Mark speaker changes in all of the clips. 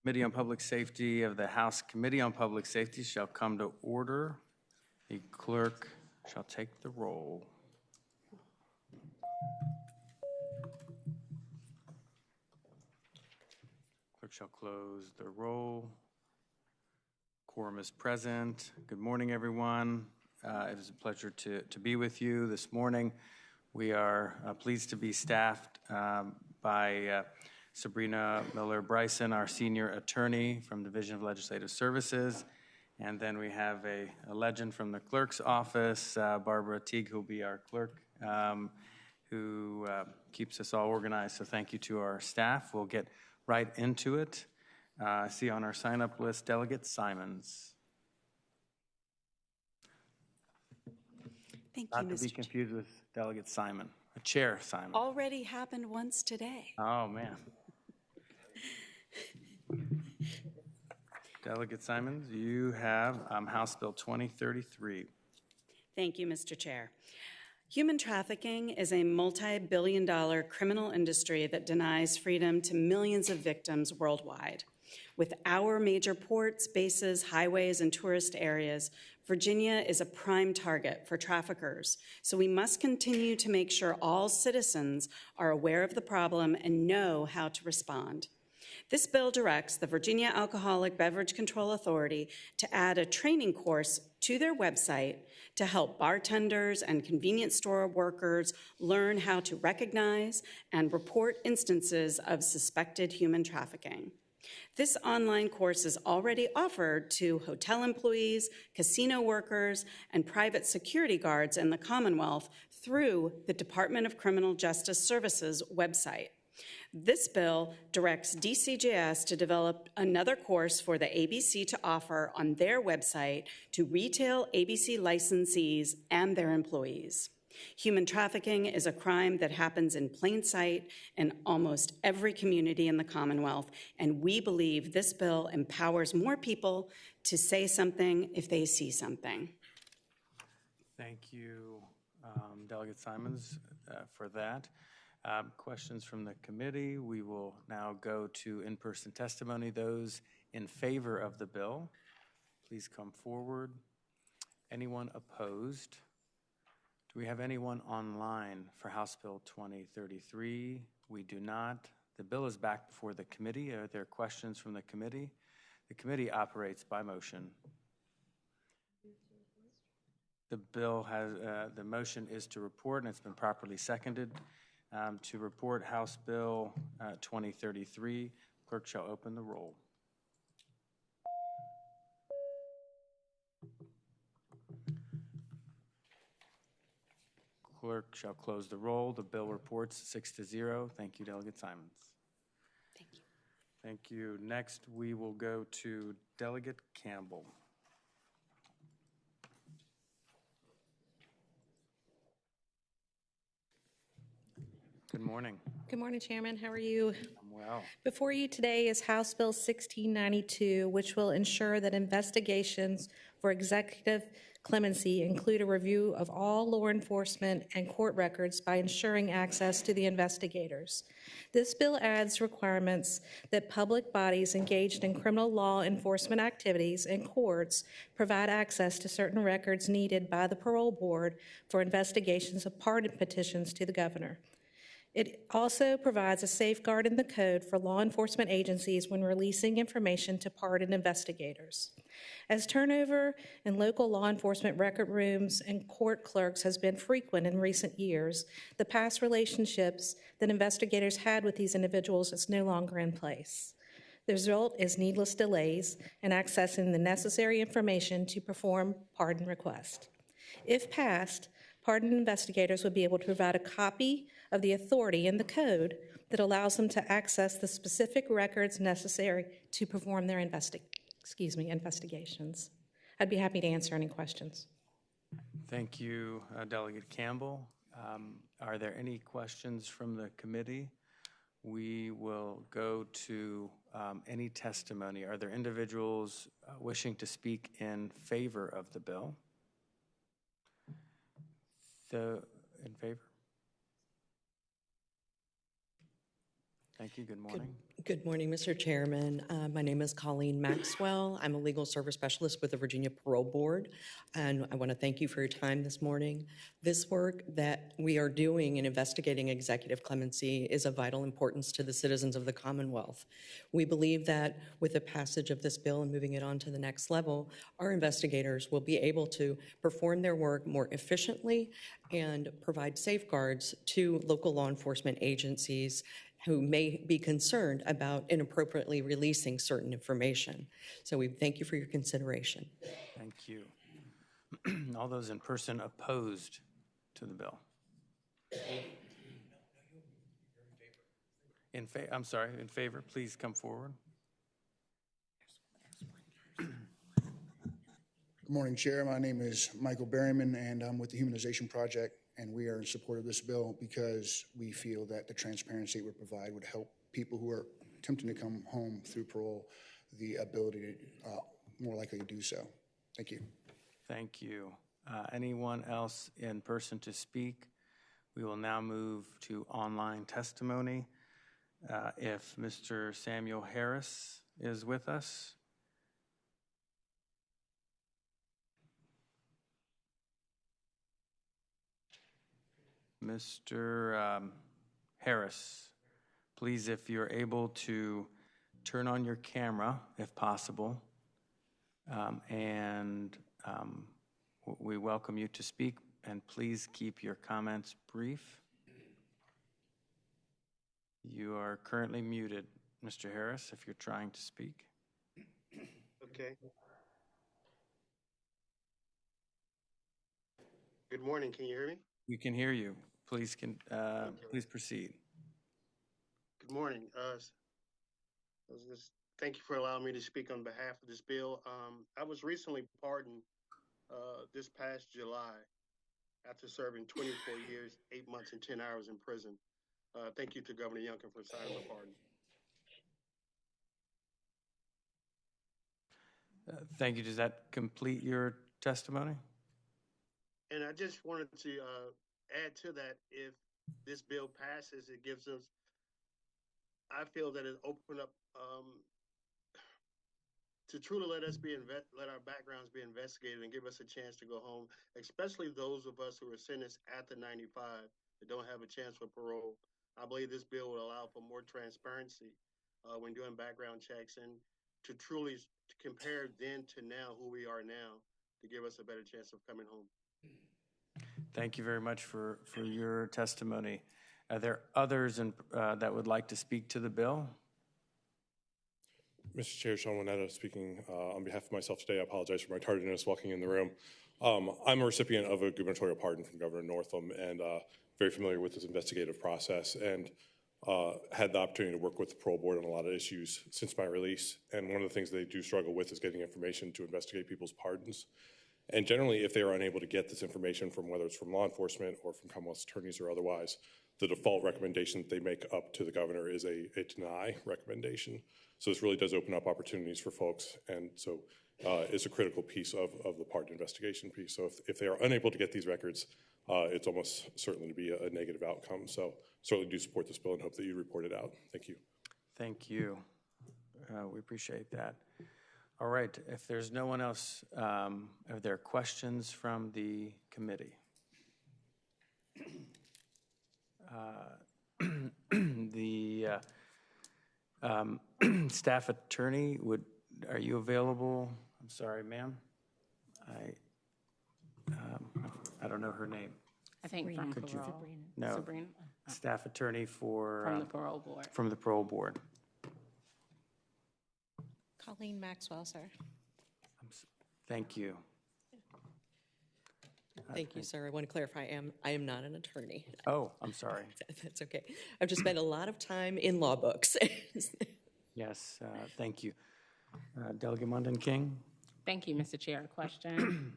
Speaker 1: Committee on Public Safety of the House Committee on Public Safety shall come to order. The clerk shall take the roll. Clerk shall close the roll. Quorum is present. Good morning, everyone. It is a pleasure to be with you this morning. We are pleased to be staffed by Sabrina Miller-Bryson, our senior attorney from the Division of Legislative Services. And then we have a legend from the clerk's office, Barbara Teague, who will be our clerk, who keeps us all organized. So thank you to our staff. We'll get right into it. I see on our sign-up list, Delegate Simons.
Speaker 2: Thank you, Mr.
Speaker 1: Not to be confused with Delegate Simon, Chair Simon.
Speaker 2: Already happened once today.
Speaker 1: Oh, man. Delegate Simons, you have House Bill 2033.
Speaker 2: Thank you, Mr. Chair. Human trafficking is a multi-billion-dollar criminal industry that denies freedom to millions of victims worldwide. With our major ports, bases, highways, and tourist areas, Virginia is a prime target for traffickers. So we must continue to make sure all citizens are aware of the problem and know how to respond. This bill directs the Virginia Alcoholic Beverage Control Authority to add a training course to their website to help bartenders and convenience store workers learn how to recognize and report instances of suspected human trafficking. This online course is already offered to hotel employees, casino workers, and private security guards in the Commonwealth through the Department of Criminal Justice Services website. This bill directs DCJS to develop another course for the ABC to offer on their website to retail ABC licensees and their employees. Human trafficking is a crime that happens in plain sight in almost every community in the Commonwealth, and we believe this bill empowers more people to say something if they see something.
Speaker 1: Thank you, Delegate Simons, for that. Questions from the committee. We will now go to in-person testimony. Those in favor of the bill, please come forward. Anyone opposed? Do we have anyone online for House Bill 2033? We do not. The bill is back before the committee. Are there questions from the committee? The committee operates by motion. The bill has, the motion is to report, and it's been properly seconded. To report House Bill 2033, clerk shall open the roll. Clerk shall close the roll. The bill reports 6-0. Thank you, Delegate Simons.
Speaker 2: Thank you.
Speaker 1: Thank you. Next, we will go to Delegate Campbell. Good morning.
Speaker 3: Good morning, Chairman. How are you?
Speaker 1: I'm well.
Speaker 3: Before you today is House Bill 1692, which will ensure that investigations for executive clemency include a review of all law enforcement and court records by ensuring access to the investigators. This bill adds requirements that public bodies engaged in criminal law enforcement activities and courts provide access to certain records needed by the parole board for investigations of pardon petitions to the governor. It also provides a safeguard in the code for law enforcement agencies when releasing information to pardon investigators. As turnover in local law enforcement record rooms and court clerks has been frequent in recent years, the past relationships that investigators had with these individuals is no longer in place. The result is needless delays in accessing the necessary information to perform pardon requests. If passed, pardon investigators would be able to provide a copy of the authority in the code that allows them to access the specific records necessary to perform their investigations. I'd be happy to answer any questions.
Speaker 1: Thank you, Delegate Campbell. Are there any questions from the committee? We will go to any testimony. Are there individuals wishing to speak in favor of the bill? In favor? Thank you. Good morning.
Speaker 4: Good morning, Mr. Chairman. My name is Colleen Maxwell. I'm a legal service specialist with the Virginia Parole Board, and I want to thank you for your time this morning. This work that we are doing in investigating executive clemency is of vital importance to the citizens of the Commonwealth. We believe that with the passage of this bill and moving it on to the next level, our investigators will be able to perform their work more efficiently and provide safeguards to local law enforcement agencies who may be concerned about inappropriately releasing certain information. So we thank you for your consideration.
Speaker 1: Thank you. All those in person opposed to the bill? I'm sorry, in favor, please come forward.
Speaker 5: Good morning, Chair. My name is Michael Berryman, and I'm with the Humanization Project, and we are in support of this bill because we feel that the transparency it would provide would help people who are attempting to come home through parole the ability to more likely to do so. Thank you.
Speaker 1: Thank you. Anyone else in person to speak? We will now move to online testimony. If Mr. Samuel Harris is with us. Mr. Harris, please, if you're able to turn on your camera, if possible, and we welcome you to speak, and please keep your comments brief. You are currently muted, Mr. Harris, if you're trying to speak.
Speaker 6: Okay. Good morning. Can you hear me?
Speaker 1: We can hear you. Please please proceed.
Speaker 6: Good morning. Thank you for allowing me to speak on behalf of this bill. I was recently pardoned this past July after serving 24 years, 8 months, and 10 hours in prison. Thank you to Governor Youngkin for signing my pardon.
Speaker 1: Thank you. Does that complete your testimony?
Speaker 6: And I just wanted to add to that, if this bill passes, it gives us, I feel that it opened up to truly let our backgrounds be investigated and give us a chance to go home, especially those of us who are sentenced after 95 that don't have a chance for parole. I believe this bill will allow for more transparency when doing background checks and to truly compare then to now who we are now to give us a better chance of coming home.
Speaker 1: Thank you very much for your testimony. Are there others that would like to speak to the bill?
Speaker 7: Mr. Chair, Sean Winetta speaking on behalf of myself today. I apologize for my tardiness walking in the room. I'm a recipient of a gubernatorial pardon from Governor Northam and very familiar with this investigative process and had the opportunity to work with the parole board on a lot of issues since my release. And one of the things they do struggle with is getting information to investigate people's pardons. And generally, if they are unable to get this information from whether it's from law enforcement or from Commonwealth attorneys or otherwise, the default recommendation that they make up to the governor is a deny recommendation. So this really does open up opportunities for folks, and so it's a critical piece of the pardon investigation piece. So if they are unable to get these records, it's almost certainly to be a negative outcome. So certainly do support this bill and hope that you report it out. Thank you.
Speaker 1: Thank you. We appreciate that. All right, if there's no one else, are there questions from the committee? The staff attorney, are you available? I'm sorry, ma'am. I don't know her name.
Speaker 8: I think from
Speaker 1: Could you?
Speaker 8: parole.
Speaker 1: No,
Speaker 8: Sabrina?
Speaker 1: staff attorney for
Speaker 8: From the parole board.
Speaker 1: from the parole board.
Speaker 3: Colleen Maxwell, sir.
Speaker 1: Thank you.
Speaker 4: Thank you, sir. I want to clarify, I am not an attorney.
Speaker 1: Oh, I'm sorry.
Speaker 4: That's okay. I've just spent a lot of time in law books.
Speaker 1: Yes, thank you. Delegate Munden King?
Speaker 8: Thank you, Mr. Chair. Question.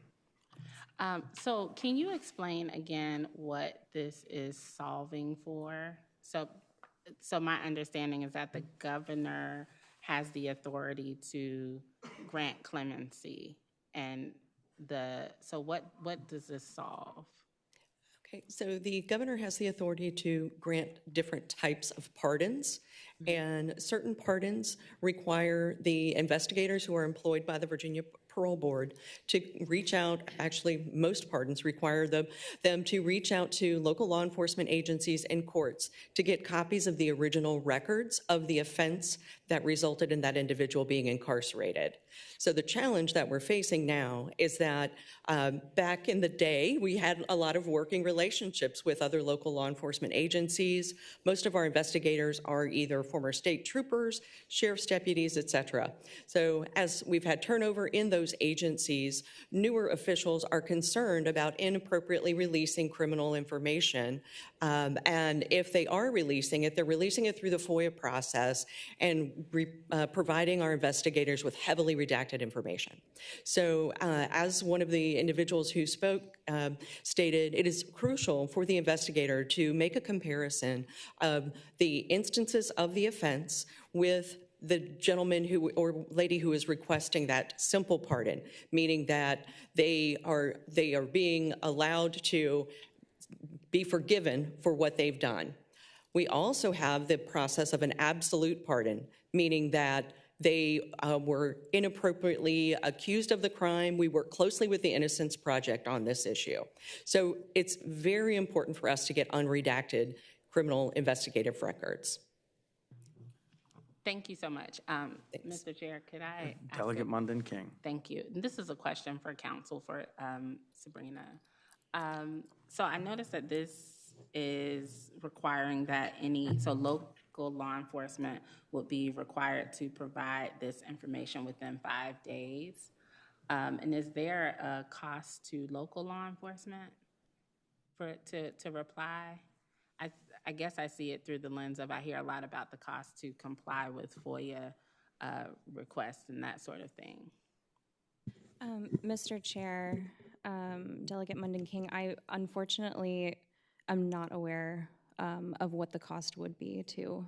Speaker 8: So can you explain again what this is solving for? So my understanding is that the governor has the authority to grant clemency, and so what does this solve?
Speaker 4: Okay, so the governor has the authority to grant different types of pardons, And certain pardons require the investigators who are employed by the Virginia Parole Board to reach out. Actually, most pardons require them to reach out to local law enforcement agencies and courts to get copies of the original records of the offense that resulted in that individual being incarcerated. So the challenge that we're facing now is that back in the day, we had a lot of working relationships with other local law enforcement agencies. Most of our investigators are either former state troopers, sheriff's deputies, et cetera. So as we've had turnover in those agencies, newer officials are concerned about inappropriately releasing criminal information. And if they are releasing it, they're releasing it through the FOIA process and providing our investigators with heavily redacted information. So as one of the individuals who spoke stated, it is crucial for the investigator to make a comparison of the instances of the offense with the gentleman who or lady who is requesting that simple pardon, meaning that they are being allowed to be forgiven for what they've done. We also have the process of an absolute pardon, meaning that they were inappropriately accused of the crime. We work closely with the Innocence Project on this issue. So it's very important for us to get unredacted criminal investigative records.
Speaker 8: Thank you so much. Mr. Chair, could I ask
Speaker 1: Delegate Munden King.
Speaker 8: Thank you. This is a question for counsel for Sabrina. So I noticed that this is requiring that local law enforcement would be required to provide this information within 5 days. And is there a cost to local law enforcement for it to reply? I guess I see it through the lens of I hear a lot about the cost to comply with FOIA requests and that sort of thing.
Speaker 9: Mr. Chair, Delegate Munden King, I unfortunately am not aware of what the cost would be to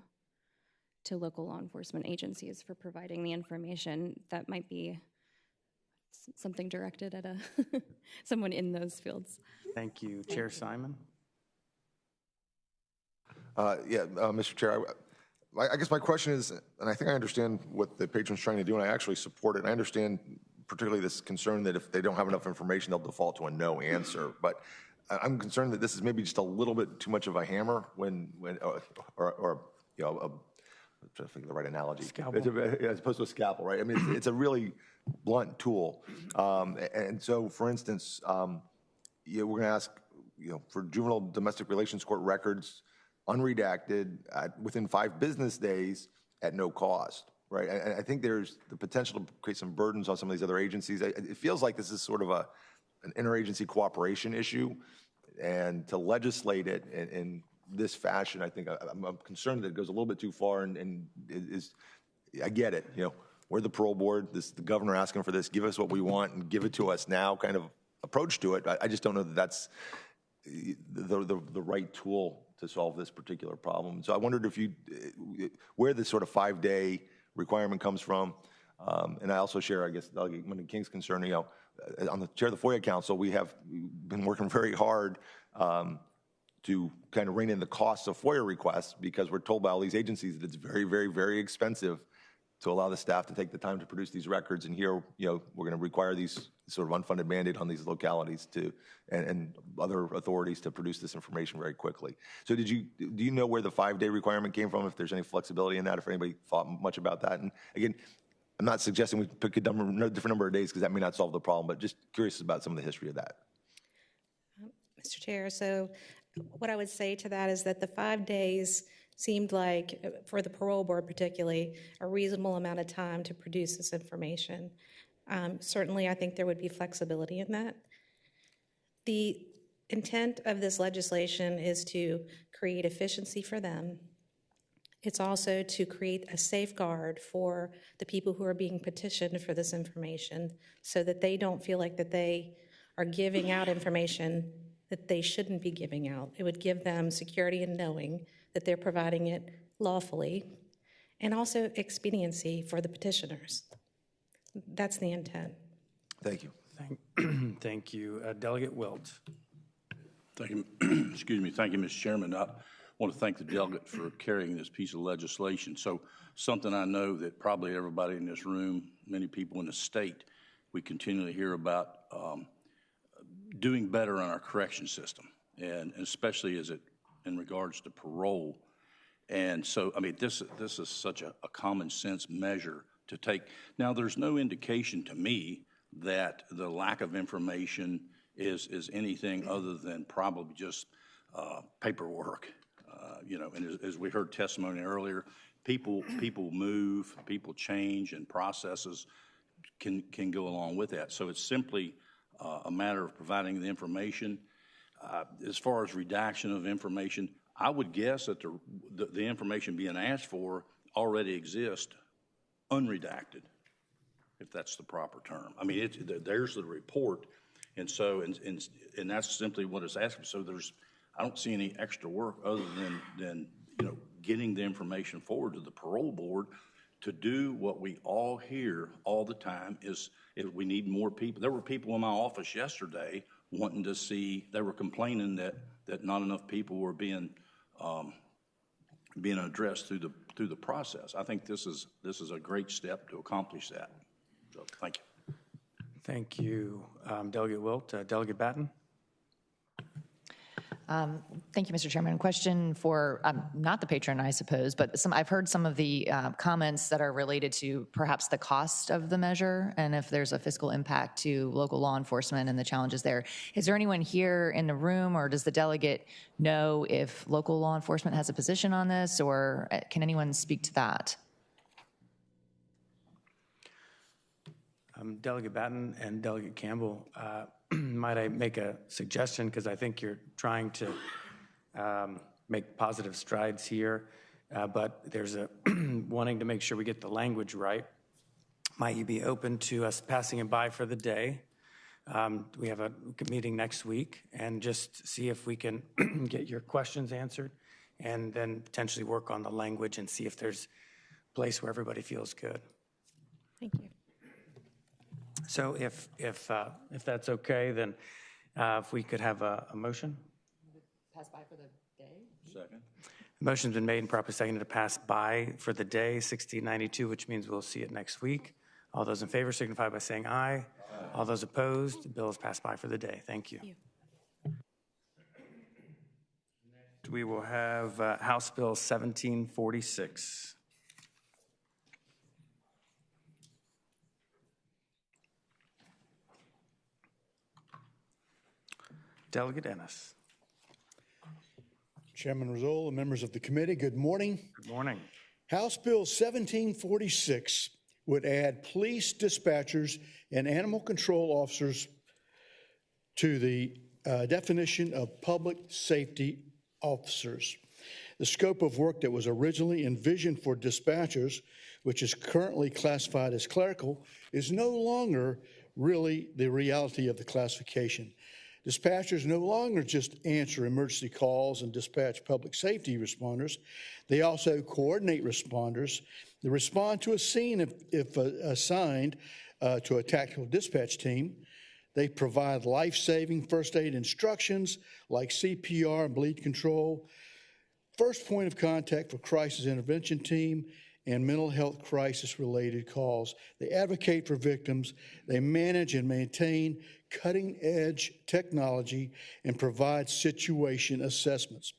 Speaker 9: local law enforcement agencies for providing the information. That might be something directed at someone in those fields.
Speaker 1: Thank you. Chair Simon?
Speaker 10: Mr. Chair, I guess my question is, and I think I understand what the patron's trying to do, and I actually support it. I understand particularly this concern that if they don't have enough information, they'll default to a no answer. But I'm concerned that this is maybe just a little bit too much of a hammer or I'm trying to think of the right analogy. As opposed to a scalpel, right? I mean, it's a really blunt tool. And so, for instance, we're going to ask, for juvenile domestic relations court records, unredacted, within 5 business days at no cost, right? And I think there's the potential to create some burdens on some of these other agencies. It feels like this is sort of an interagency cooperation issue, and to legislate it in this fashion, I think I'm concerned that it goes a little bit too far, and I get it, we're the parole board, the governor asking for this, give us what we want and give it to us now kind of approach to it. I just don't know that that's the right tool to solve this particular problem. So I wondered if where this sort of 5-day requirement comes from. And I also share, I guess, Delegate Munden King's concern, on the chair of the FOIA Council, we have been working very hard to kind of rein in the costs of FOIA requests, because we're told by all these agencies that it's very, very, very expensive to allow the staff to take the time to produce these records. And here, we're going to require these sort of unfunded mandate on these localities and other authorities to produce this information very quickly. So do you know where the 5-day requirement came from, if there's any flexibility in that, if anybody thought much about that? And again, I'm not suggesting we pick a different number of days, because that may not solve the problem, but just curious about some of the history of that.
Speaker 3: Mr. Chair, so what I would say to that is that the 5 days seemed like, for the parole board particularly, a reasonable amount of time to produce this information. Certainly, I think there would be flexibility in that. The intent of this legislation is to create efficiency for them. It's also to create a safeguard for the people who are being petitioned for this information, so that they don't feel like that they are giving out information that they shouldn't be giving out. It would give them security in knowing that they're providing it lawfully, and also expediency for the petitioners. That's the intent.
Speaker 10: Thank you.
Speaker 1: Thank you. Delegate Wilt.
Speaker 11: Thank you. Excuse me. Thank you, Mr. Chairman. One want to thank the delegate for carrying this piece of legislation. So something I know that probably everybody in this room, many people in the state, we continually hear about doing better on our correction system, and especially as it in regards to parole. And so, I mean, this is such a common sense measure to take. Now, there's no indication to me that the lack of information is anything other than probably just paperwork. You know, and as we heard testimony earlier, people move, people change, and processes can go along with that. So it's simply a matter of providing the information. As far as redaction of information, I would guess that the information being asked for already exists unredacted, if that's the proper term. I mean, there's the report, and so and that's simply what it's asking. So I don't see any extra work other than you know, getting the information forward to the parole board to do what we all hear all the time is we need more people. There were people in my office yesterday wanting to see, they were complaining that not enough people were being addressed through the process. I think this is a great step to accomplish that. So thank you.
Speaker 1: Thank you, Delegate Wilt. Delegate Batten?
Speaker 12: Thank you, Mr. Chairman. Question for not the patron, I suppose, but I've heard some of the comments that are related to perhaps the cost of the measure and if there's a fiscal impact to local law enforcement and the challenges there. Is there anyone here in the room, or does the delegate know if local law enforcement has a position on this, or can anyone speak to that?
Speaker 1: Delegate Batten and Delegate Campbell, might I make a suggestion, because I think you're trying to make positive strides here, but there's a wanting to make sure we get the language right. Might you be open to us passing it by for the day? We have a meeting next week, and just see if we can get your questions answered, and then potentially work on the language and see if there's a place where everybody feels good.
Speaker 3: Thank you.
Speaker 1: So if that's okay, then if we could have a motion.
Speaker 12: Pass by for the day?
Speaker 11: Second.
Speaker 1: The motion's been made and properly seconded to pass by for the day, 1692, which means we'll see it next week. All those in favor signify by saying aye. Aye. All those opposed, the bill is passed by for the day. Thank you.
Speaker 3: Thank you.
Speaker 1: We will have House Bill 1746. Delegate Ennis.
Speaker 13: Chairman Rizzola, members of the committee, good morning.
Speaker 1: Good morning.
Speaker 13: House Bill 1746 would add police dispatchers and animal control officers to the definition of public safety officers. The scope of work that was originally envisioned for dispatchers, which is currently classified as clerical, is no longer really the reality of the classification. Dispatchers no longer just answer emergency calls and dispatch public safety responders. They also coordinate responders. They respond to a scene if assigned to a tactical dispatch team. They provide life-saving first aid instructions like CPR and bleed control, first point of contact for crisis intervention team, and mental health crisis-related calls. They advocate for victims. They manage and maintain cutting-edge technology and provide situation assessments.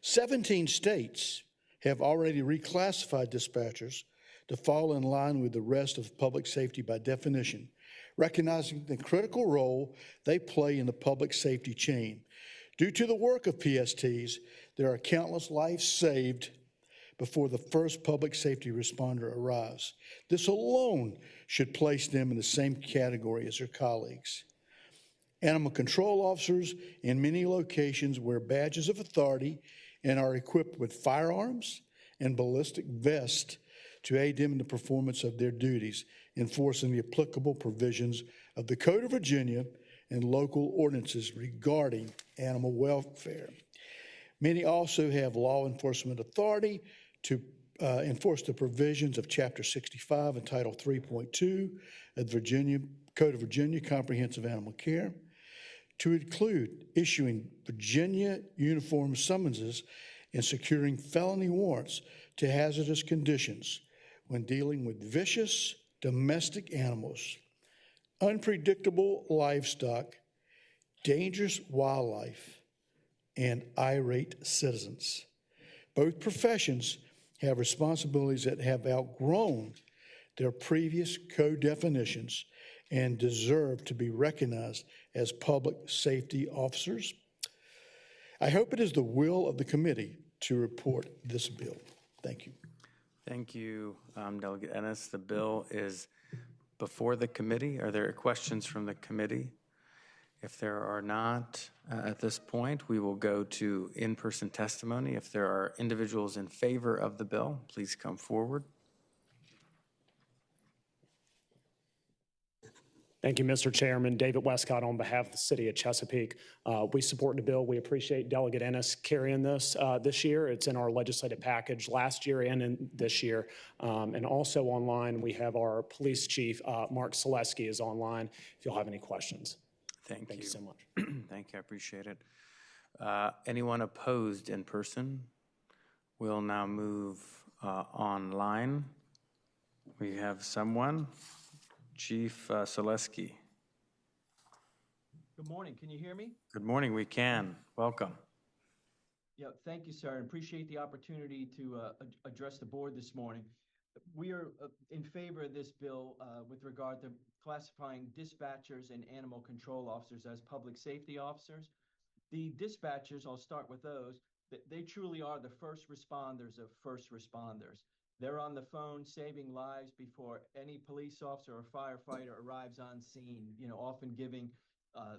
Speaker 13: 17 states have already reclassified dispatchers to fall in line with the rest of public safety by definition, recognizing the critical role they play in the public safety chain. Due to the work of PSTs, there are countless lives saved before the first public safety responder arrives. This alone should place them in the same category as their colleagues. Animal control officers in many locations wear badges of authority and are equipped with firearms and ballistic vests to aid them in the performance of their duties, enforcing the applicable provisions of the Code of Virginia and local ordinances regarding animal welfare. Many also have law enforcement authority to enforce the provisions of Chapter 65 and Title 3.2 of the Code of Virginia Comprehensive Animal Care. to include issuing Virginia uniform summonses and securing felony warrants to hazardous conditions when dealing with vicious domestic animals, unpredictable livestock, dangerous wildlife, and irate citizens. Both professions have responsibilities that have outgrown their previous code definitions and deserve to be recognized as public safety officers. I hope it is the will of the committee to report this bill. Thank you.
Speaker 1: Thank you, Delegate Ennis. The bill is before the committee. Are there questions from the committee? If there are not, at this point, we will go to in-person testimony. If there are individuals in favor of the bill, please come forward.
Speaker 14: Thank you, Mr. Chairman. David Westcott on behalf of the City of Chesapeake. We support the bill. We appreciate Delegate Ennis carrying this this year. It's in our legislative package last year and in this year. And also online, we have our police chief, Mark SLIQ, is online if you'll have any questions.
Speaker 1: Thank you
Speaker 14: so much.
Speaker 1: Thank you. I appreciate it. Anyone opposed in person? We'll now move online. We have someone. Chief SLIQ.
Speaker 15: Good morning. Can you hear me?
Speaker 1: Good morning. We can. Welcome.
Speaker 15: Yeah, thank you, sir. I appreciate the opportunity to address the board this morning. We are in favor of this bill with regard to classifying dispatchers and animal control officers as public safety officers. The dispatchers, I'll start with those, they truly are the first responders of first responders. They're on the phone saving lives before any police officer or firefighter arrives on scene, often giving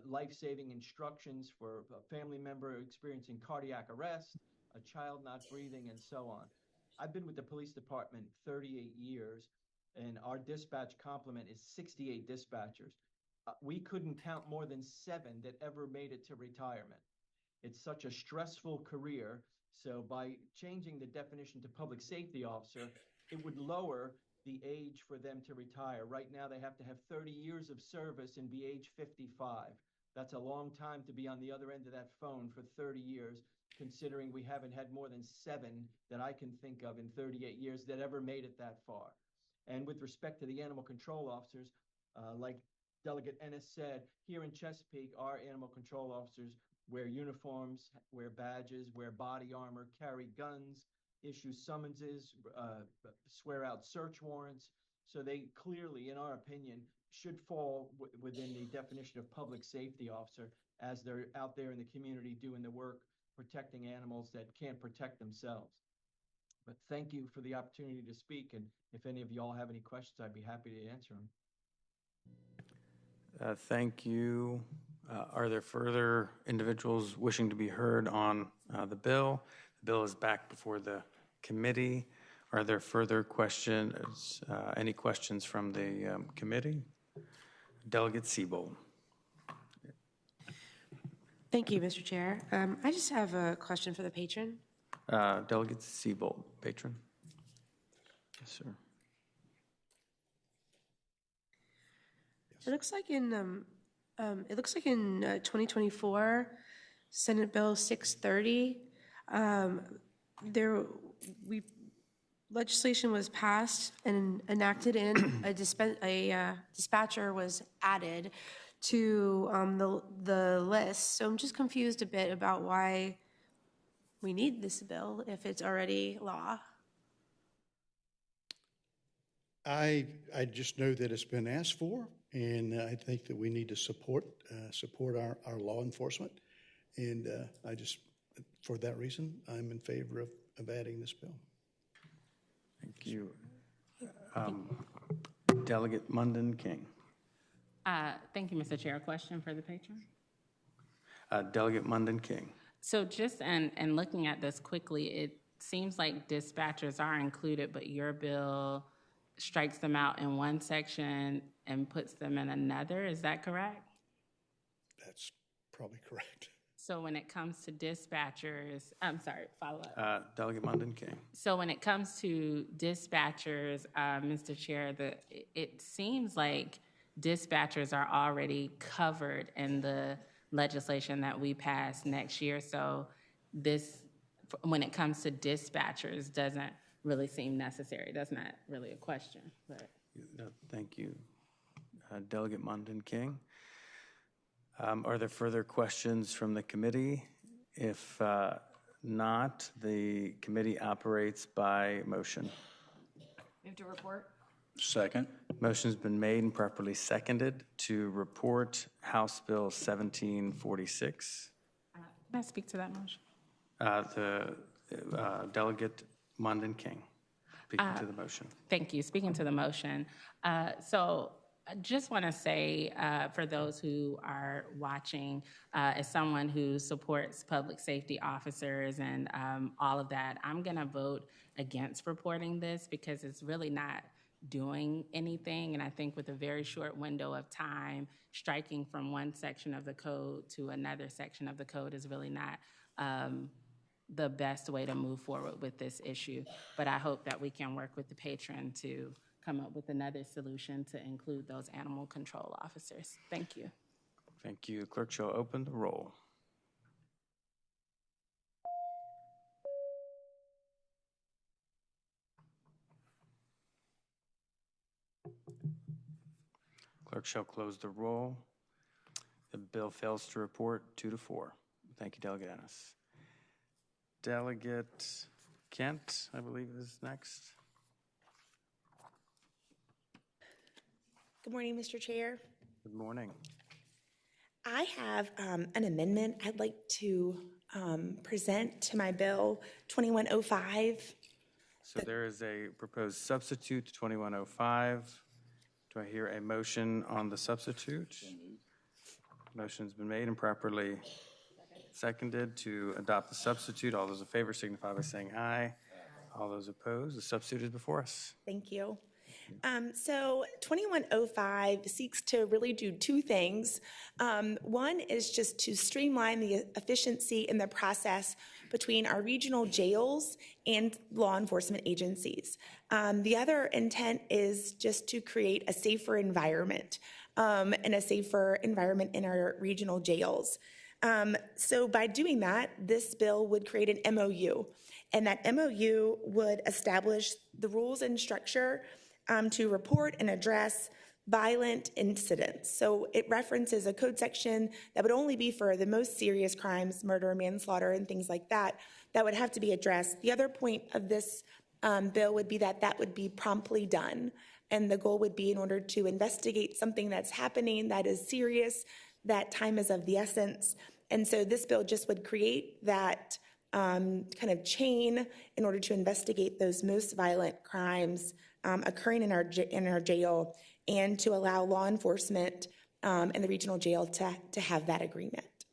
Speaker 15: life-saving instructions for a family member experiencing cardiac arrest, a child not breathing, and so on. I've been with the police department 38 years, and our dispatch complement is 68 dispatchers. We couldn't count more than 7 that ever made it to retirement. It's such a stressful career. So by changing the definition to public safety officer, it would lower the age for them to retire. Right now, they have to have 30 years of service and be age 55. That's a long time to be on the other end of that phone for 30 years, considering we haven't had more than 7 that I can think of in 38 years that ever made it that far. And with respect to the animal control officers, like Delegate Ennis said, here in Chesapeake, our animal control officers wear uniforms, wear badges, wear body armor, carry guns, issue summonses, swear out search warrants. So they clearly, in our opinion, should fall within the definition of public safety officer as they're out there in the community doing the work, protecting animals that can't protect themselves. But thank you for the opportunity to speak. And if any of you all have any questions, I'd be happy to answer them.
Speaker 1: Thank you. Are there further individuals wishing to be heard on the bill? The bill is back before the committee. Are there further questions? Any questions from the committee? Delegate Siebold.
Speaker 16: Thank you, Mr. Chair. I just have a question for the patron.
Speaker 1: Delegate Siebold, patron. Yes, sir.
Speaker 16: It looks like in 2024, Senate Bill 630, legislation was passed and enacted in a dispatcher was added to the list. So I'm just confused a bit about why we need this bill if it's already law.
Speaker 13: I just know that it's been asked for, and I think that we need to support our law enforcement. And for that reason, I'm in favor of adding this bill.
Speaker 1: Thank you. Delegate Munden King.
Speaker 8: Thank you, Mr. Chair. A question for the patron?
Speaker 1: Delegate Munden King.
Speaker 8: So just and looking at this quickly, it seems like dispatchers are included, but your bill strikes them out in one section and puts them in another. Is that correct?
Speaker 13: That's probably correct.
Speaker 8: So when it comes to dispatchers, I'm sorry, follow up.
Speaker 1: Delegate Munden King.
Speaker 8: So when it comes to dispatchers, Mr. Chair, it seems like dispatchers are already covered in the legislation that we pass next year. So this, when it comes to dispatchers, doesn't really seem necessary. That's not really a question, but.
Speaker 1: Thank you. Delegate Munden King. Are there further questions from the committee? If not, the committee operates by motion.
Speaker 12: Move to report.
Speaker 11: Second.
Speaker 1: Motion's been made and properly seconded to report House Bill 1746.
Speaker 8: Can I speak to that motion?
Speaker 1: The Delegate Munden King speaking to the motion.
Speaker 8: Thank you. Speaking to the motion. So I just want to say for those who are watching, as someone who supports public safety officers and all of that, I'm going to vote against reporting this because it's really not doing anything. And I think with a very short window of time, striking from one section of the code to another section of the code is really not the best way to move forward with this issue. But I hope that we can work with the patron to come up with another solution to include those animal control officers. Thank you.
Speaker 1: Thank you. Clerk shall open the roll. Clerk shall close the roll. The bill fails to report 2-4. Thank you, Delegate Ennis. Delegate Kent, I believe, is next.
Speaker 17: Good morning, Mr. Chair.
Speaker 1: Good morning.
Speaker 17: I have an amendment I'd like to present to my bill 2105.
Speaker 1: So there is a proposed substitute to 2105. Do I hear a motion on the substitute? Motion's been made and properly seconded to adopt the substitute. All those in favor signify by saying aye. All those opposed, the substitute is before us.
Speaker 17: Thank you. So 2105 seeks to really do two things. One is just to streamline the efficiency in the process between our regional jails and law enforcement agencies. The other intent is just to create a safer environment and a safer environment in our regional jails. So by doing that, this bill would create an MOU, and that MOU would establish the rules and structure to report and address violent incidents. So it references a code section that would only be for the most serious crimes, murder, manslaughter, and things like that, that would have to be addressed. The other point of this bill would be that that would be promptly done. And the goal would be in order to investigate something that's happening that is serious, that time is of the essence. And so this bill just would create that kind of chain in order to investigate those most violent crimes occurring in our jail, and to allow law enforcement in the regional jail to have that agreement.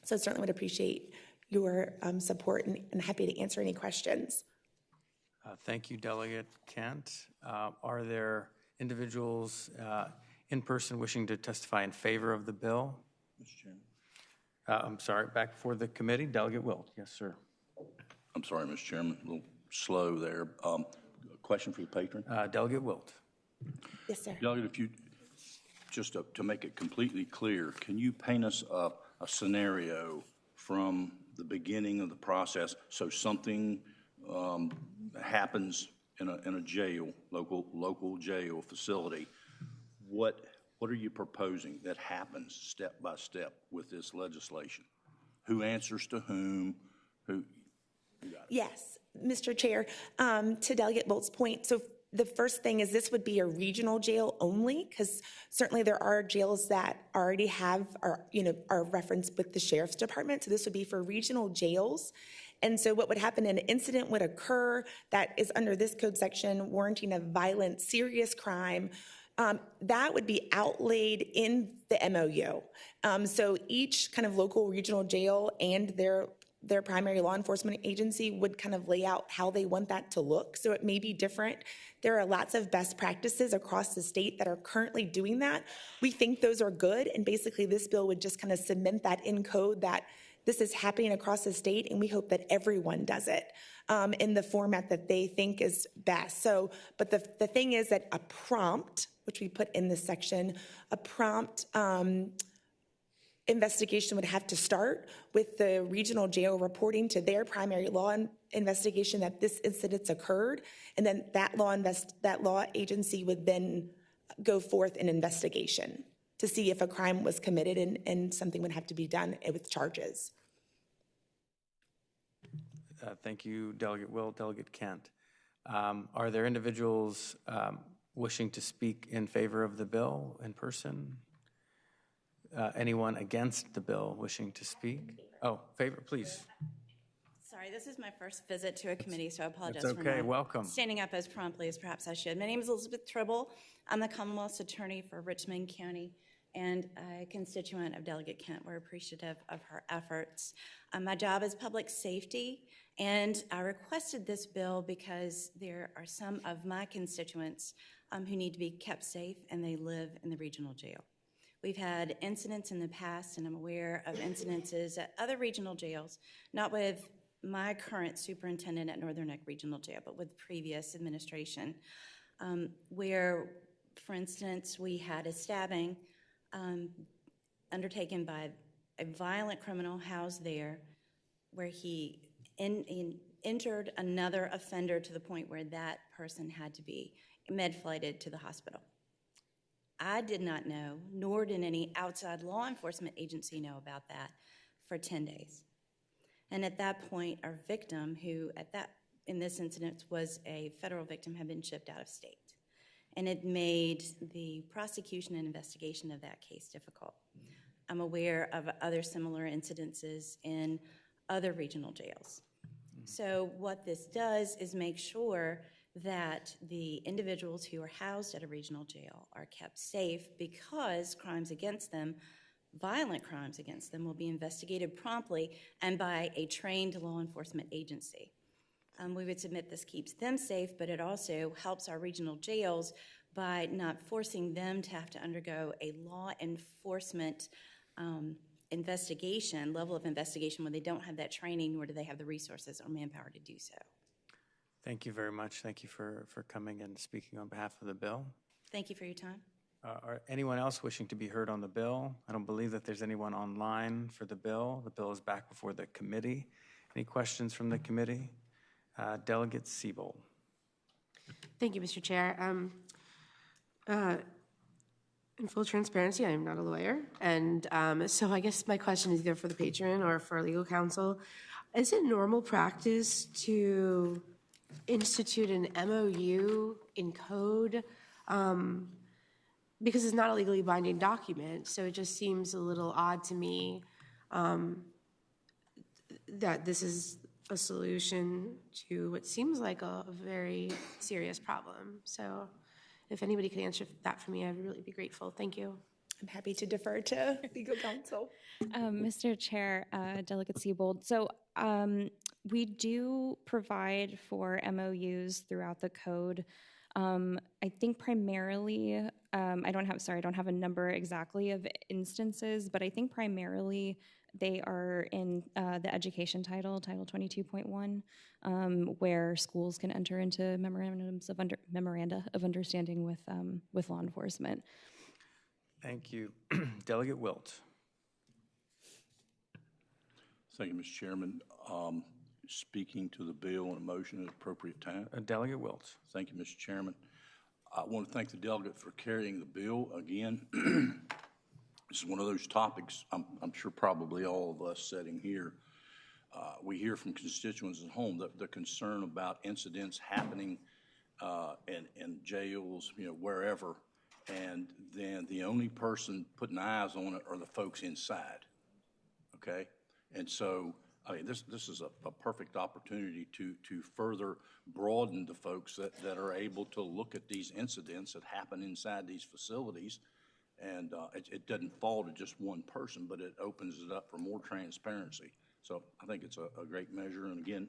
Speaker 17: So I certainly would appreciate your support and happy to answer any questions.
Speaker 1: Thank you, Delegate Kent. Are there individuals in person wishing to testify in favor of the bill?
Speaker 11: Mr. Chairman.
Speaker 1: I'm sorry, back before the committee. Delegate Wilt. Yes, sir.
Speaker 11: I'm sorry, Mr. Chairman, a little slow there. Question for the patron?
Speaker 1: Delegate Wilt.
Speaker 17: Yes, sir.
Speaker 11: Delegate, if you, just to make it completely clear, can you paint us a scenario from the beginning of the process? So something happens in a jail, local jail facility. What are you proposing that happens step by step with this legislation? Who answers to whom? Who?
Speaker 17: Yes, Mr. Chair, to Delegate Bolt's point, so the first thing is this would be a regional jail only, because certainly there are jails that already are referenced with the Sheriff's Department. So this would be for regional jails. And so what would happen, an incident would occur that is under this code section warranting a violent, serious crime. That would be outlaid in the MOU. So each kind of local regional jail and their primary law enforcement agency would kind of lay out how they want that to look. So it may be different. There are lots of best practices across the state that are currently doing that. We think those are good, and basically this bill would just kind of cement that in code that this is happening across the state, and we hope that everyone does it in the format that they think is best. So, but the thing is that a prompt, which we put in this section, a prompt investigation would have to start with the regional jail reporting to their primary law investigation that this incident occurred, and then that law agency would then go forth an investigation to see if a crime was committed and something would have to be done with charges.
Speaker 1: Thank you, Delegate Will. Delegate Kent. Are there individuals wishing to speak in favor of the bill in person? Anyone against the bill wishing to speak? Oh, favor, please.
Speaker 18: Sorry, this is my first visit to a committee, so I apologize
Speaker 1: That's okay.
Speaker 18: for not
Speaker 1: Welcome.
Speaker 18: standing up as promptly as perhaps I should. My name is Elizabeth Tribble. I'm the Commonwealth's attorney for Richmond County and a constituent of Delegate Kent. We're appreciative of her efforts. My job is public safety, and I requested this bill because there are some of my constituents who need to be kept safe, and they live in the regional jail. We've had incidents in the past, and I'm aware of incidences at other regional jails, not with my current superintendent at Northern Neck Regional Jail, but with previous administration, where, for instance, we had a stabbing undertaken by a violent criminal housed there, where he injured another offender to the point where that person had to be med-flighted to the hospital. I did not know, nor did any outside law enforcement agency know about that for 10 days. And at that point, our victim, who in this incident was a federal victim, had been shipped out of state. And it made the prosecution and investigation of that case difficult. I'm aware of other similar incidences in other regional jails. So what this does is make sure that the individuals who are housed at a regional jail are kept safe, because crimes against them, violent crimes against them, will be investigated promptly and by a trained law enforcement agency. We would submit this keeps them safe, but it also helps our regional jails by not forcing them to have to undergo a law enforcement level of investigation when they don't have that training, nor do they have the resources or manpower to do so.
Speaker 1: Thank you very much. Thank you for coming and speaking on behalf of the bill.
Speaker 18: Thank you for your time.
Speaker 1: Are anyone else wishing to be heard on the bill? I don't believe that there's anyone online for the bill. The bill is back before the committee. Any questions from the committee? Delegate Siebel.
Speaker 16: Thank you, Mr. Chair. In full transparency, I am not a lawyer, and so I guess my question is either for the patron or for legal counsel. Is it normal practice to institute an MOU in code? Because it's not a legally binding document, so it just seems a little odd to me that this is a solution to what seems like a very serious problem. So if anybody could answer that for me, I'd really be grateful. Thank you.
Speaker 17: I'm happy to defer to legal counsel.
Speaker 9: Mr. Chair, Delegate Siebold, so we do provide for MOUs throughout the code. I think primarily, I don't have a number exactly of instances, but I think primarily they are in the education Title 22.1, where schools can enter into memoranda of understanding with law enforcement.
Speaker 1: Thank you. Delegate Wilt.
Speaker 11: Thank you, Mr. Chairman. Speaking to the bill and a motion at appropriate time.
Speaker 1: Delegate Wilt.
Speaker 11: Thank you, Mr. Chairman. I want to thank the delegate for carrying the bill. Again, this is one of those topics, I'm sure probably all of us sitting here, we hear from constituents at home the concern about incidents happening in jails, wherever, and then the only person putting eyes on it are the folks inside, okay? And so, this is a perfect opportunity to further broaden the folks that are able to look at these incidents that happen inside these facilities. And it doesn't fall to just one person, but it opens it up for more transparency. So I think it's a great measure. And again,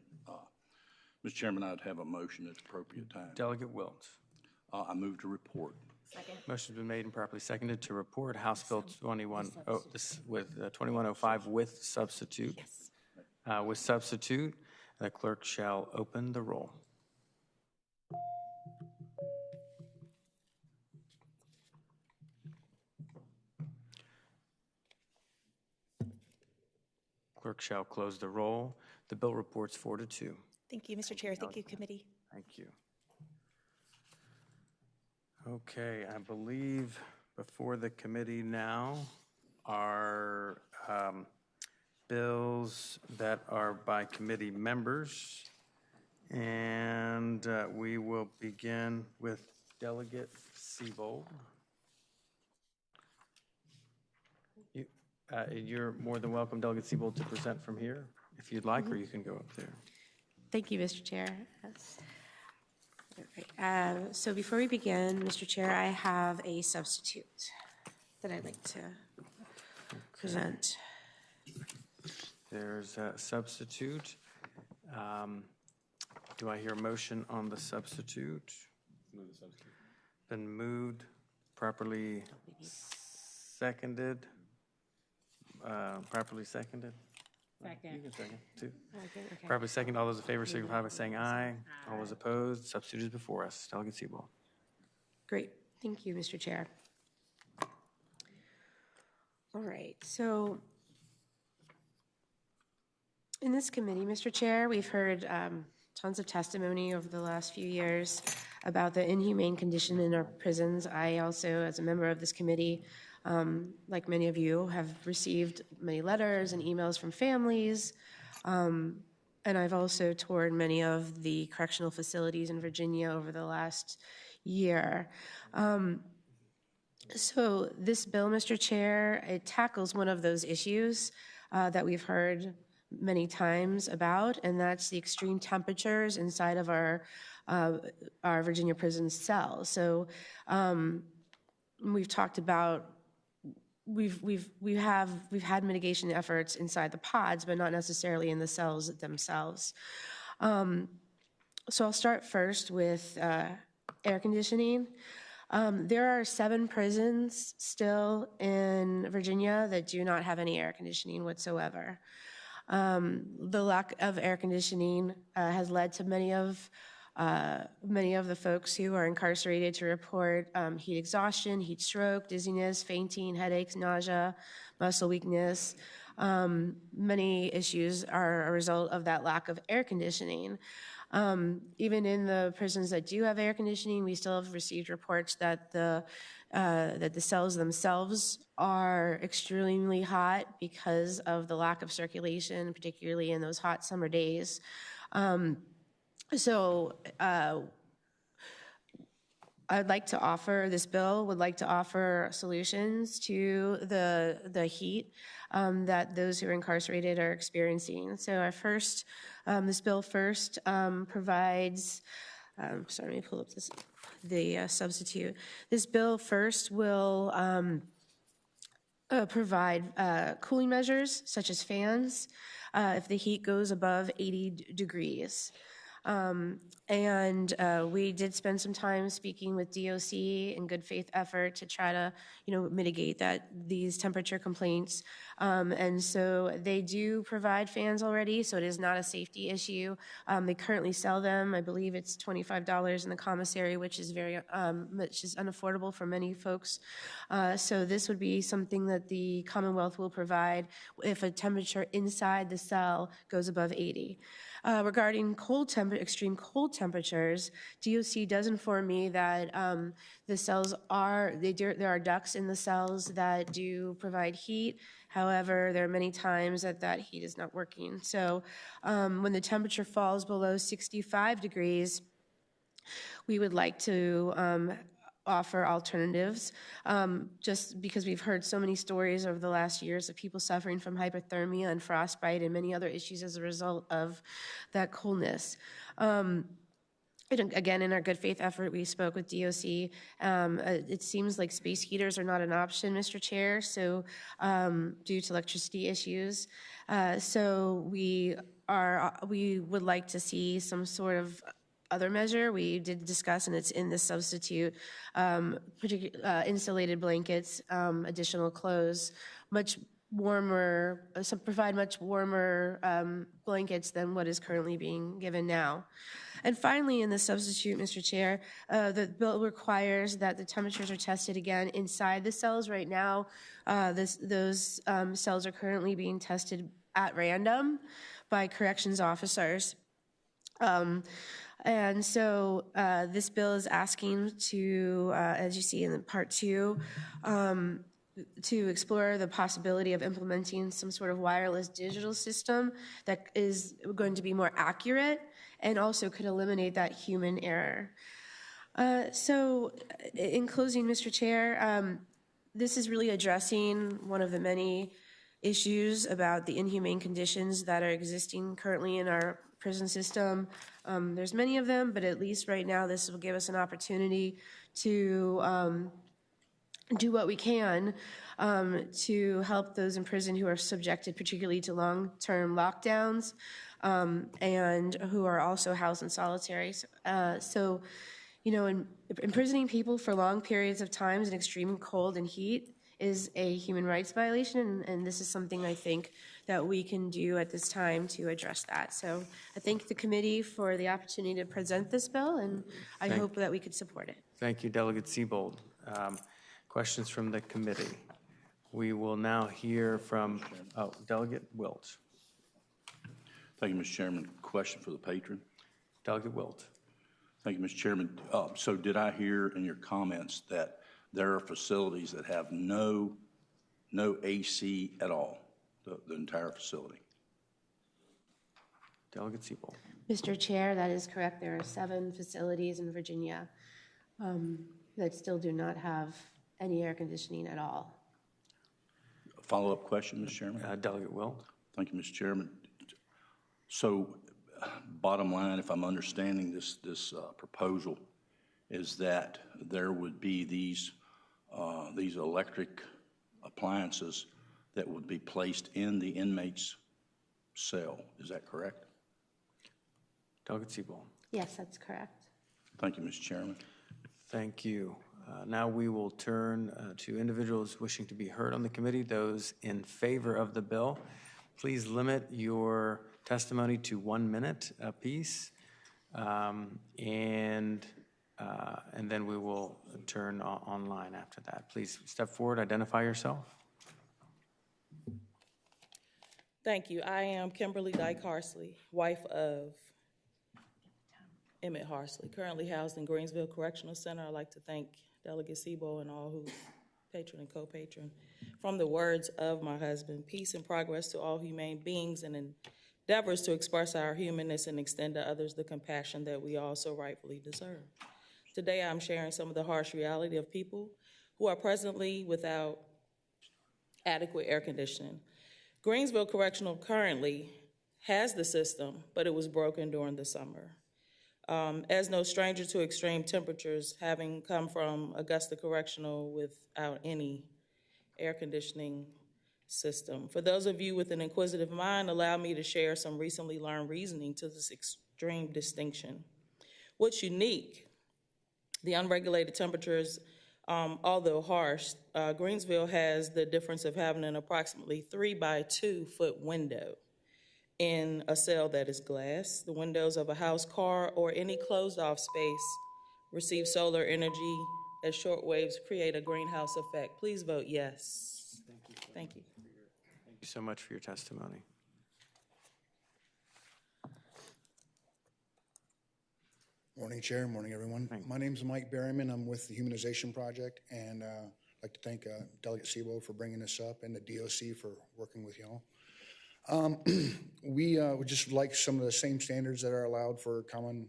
Speaker 11: Mr. Chairman, I'd have a motion at appropriate time.
Speaker 1: Delegate Wilt.
Speaker 11: I move to report.
Speaker 18: Second.
Speaker 1: Motion's been made and properly seconded to report House Bill 2105 with substitute.
Speaker 18: Yes.
Speaker 1: With substitute, the clerk shall open the roll. Clerk shall close the roll. The bill reports 4-2.
Speaker 17: Thank you, Mr. Chair. Thank you, committee.
Speaker 1: Thank you. Okay, I believe before the committee now are bills that are by committee members. And we will begin with Delegate Siebold. You're more than welcome, Delegate Siebold, to present from here if you'd like, or you can go up there.
Speaker 16: Thank you, Mr. Chair. Yes. So before we begin, Mr. Chair, I have a substitute that I'd like to present.
Speaker 1: There's a substitute. Do I hear a motion on the substitute? Move the substitute. Been moved, properly seconded. Properly seconded?
Speaker 8: Second.
Speaker 1: You can second, too.
Speaker 16: Okay.
Speaker 1: Properly second. All those in favor signify by saying aye. All those opposed, substitute is before us. Delegate Siebold.
Speaker 16: Great. Thank you, Mr. Chair. All right. So in this committee, Mr. Chair, we've heard tons of testimony over the last few years about the inhumane condition in our prisons. I also, as a member of this committee, like many of you, have received many letters and emails from families, and I've also toured many of the correctional facilities in Virginia over the last year. So this bill, Mr. Chair, it tackles one of those issues that we've heard many times about, and that's the extreme temperatures inside of our Virginia prison cells. So we've talked about we've had mitigation efforts inside the pods, but not necessarily in the cells themselves. So I'll start first with air conditioning. There are 7 prisons still in Virginia that do not have any air conditioning whatsoever. The lack of air conditioning has led to many of the folks who are incarcerated to report heat exhaustion, heat stroke, dizziness, fainting, headaches, nausea, muscle weakness. Many issues are a result of that lack of air conditioning. Even in the prisons that do have air conditioning, we still have received reports that the cells themselves are extremely hot because of the lack of circulation, particularly in those hot summer days. I'd like to offer, this bill would like to offer solutions to the heat that those who are incarcerated are experiencing. So this bill first provides, sorry, let me pull up the substitute. This bill first will provide cooling measures such as fans if the heat goes above 80 degrees. We did spend some time speaking with DOC in good faith effort to try to, mitigate these temperature complaints. And so they do provide fans already, so it is not a safety issue. They currently sell them. I believe it's $25 in the commissary, which is which is unaffordable for many folks. So this would be something that the Commonwealth will provide if a temperature inside the cell goes above 80. Regarding extreme cold temperatures, DOC does inform me that the cells there are ducts in the cells that do provide heat. However, there are many times that heat is not working. So when the temperature falls below 65 degrees, we would like to offer alternatives, just because we've heard so many stories over the last years of people suffering from hypothermia and frostbite and many other issues as a result of that coldness. Again, in our good faith effort, we spoke with DOC. It seems like space heaters are not an option, Mr. Chair, so due to electricity issues. So we would like to see some sort of other measure. We did discuss, and it's in the substitute, insulated blankets, additional clothes, provide much warmer blankets than what is currently being given now. And finally, in the substitute, Mr. Chair, the bill requires that the temperatures are tested again inside the cells. Right now, those cells are currently being tested at random by corrections officers. And so this bill is asking to, as you see in part 2, to explore the possibility of implementing some sort of wireless digital system that is going to be more accurate and also could eliminate that human error. So in closing, Mr. Chair, this is really addressing one of the many issues about the inhumane conditions that are existing currently in our prison system. There's many of them, but at least right now this will give us an opportunity to do what we can to help those in prison who are subjected particularly to long-term lockdowns and who are also housed in solitary. So, you know, imprisoning people for long periods of times in extreme cold and heat is a human rights violation, and this is something I think that we can do at this time to address that. So I thank the committee for the opportunity to present this bill, and I hope that we could support it.
Speaker 1: Thank you, Delegate Siebold. Questions from the committee? We will now hear from Delegate Wilt.
Speaker 11: Thank you, Mr. Chairman. Question for the patron.
Speaker 1: Delegate Wilt.
Speaker 11: Thank you, Mr. Chairman. So did I hear in your comments that there are facilities that have no AC at all, the entire facility?
Speaker 1: Delegate Siebold.
Speaker 16: Mr. Chair, that is correct. There are 7 facilities in Virginia that still do not have any air conditioning at all.
Speaker 11: A follow-up question, Mr. Chairman.
Speaker 1: Delegate Wilt.
Speaker 11: Thank you, Mr. Chairman. So bottom line, if I'm understanding this proposal, is that there would be these electric appliances that would be placed in the inmate's cell. Is that correct?
Speaker 1: Delegate Siebold.
Speaker 16: Yes, that's correct.
Speaker 11: Thank you, Mr. Chairman.
Speaker 1: Thank you. Now we will turn to individuals wishing to be heard on the committee. Those in favor of the bill, please limit your testimony to 1 minute apiece, and then we will turn online after that. Please step forward, identify yourself.
Speaker 19: Thank you. I am Kimberly Dyke Harsley, wife of Emmett Harsley, currently housed in Greensville Correctional Center. I'd like to thank Delegate Siebold and all who patron and co-patron. From the words of my husband, peace and progress to all humane beings and endeavors to express our humanness and extend to others the compassion that we all so rightfully deserve. Today I'm sharing some of the harsh reality of people who are presently without adequate air conditioning. Greensville Correctional currently has the system, but it was broken during the summer. As no stranger to extreme temperatures, having come from Augusta Correctional without any air conditioning system. For those of you with an inquisitive mind, allow me to share some recently learned reasoning to this extreme distinction. What's unique, the unregulated temperatures, although harsh, Greensville has the difference of having an approximately 3 by 2 foot window in a cell that is glass. The windows of a house, car, or any closed-off space receive solar energy as short waves create a greenhouse effect. Please vote yes. Thank you.
Speaker 1: Thank you so much for your testimony.
Speaker 5: Morning, Chair. Morning, everyone. My name is Mike Berryman. I'm with the Humanization Project, and I'd like to thank Delegate Siebold for bringing this up and the DOC for working with y'all. We would just like some of the same standards that are allowed for common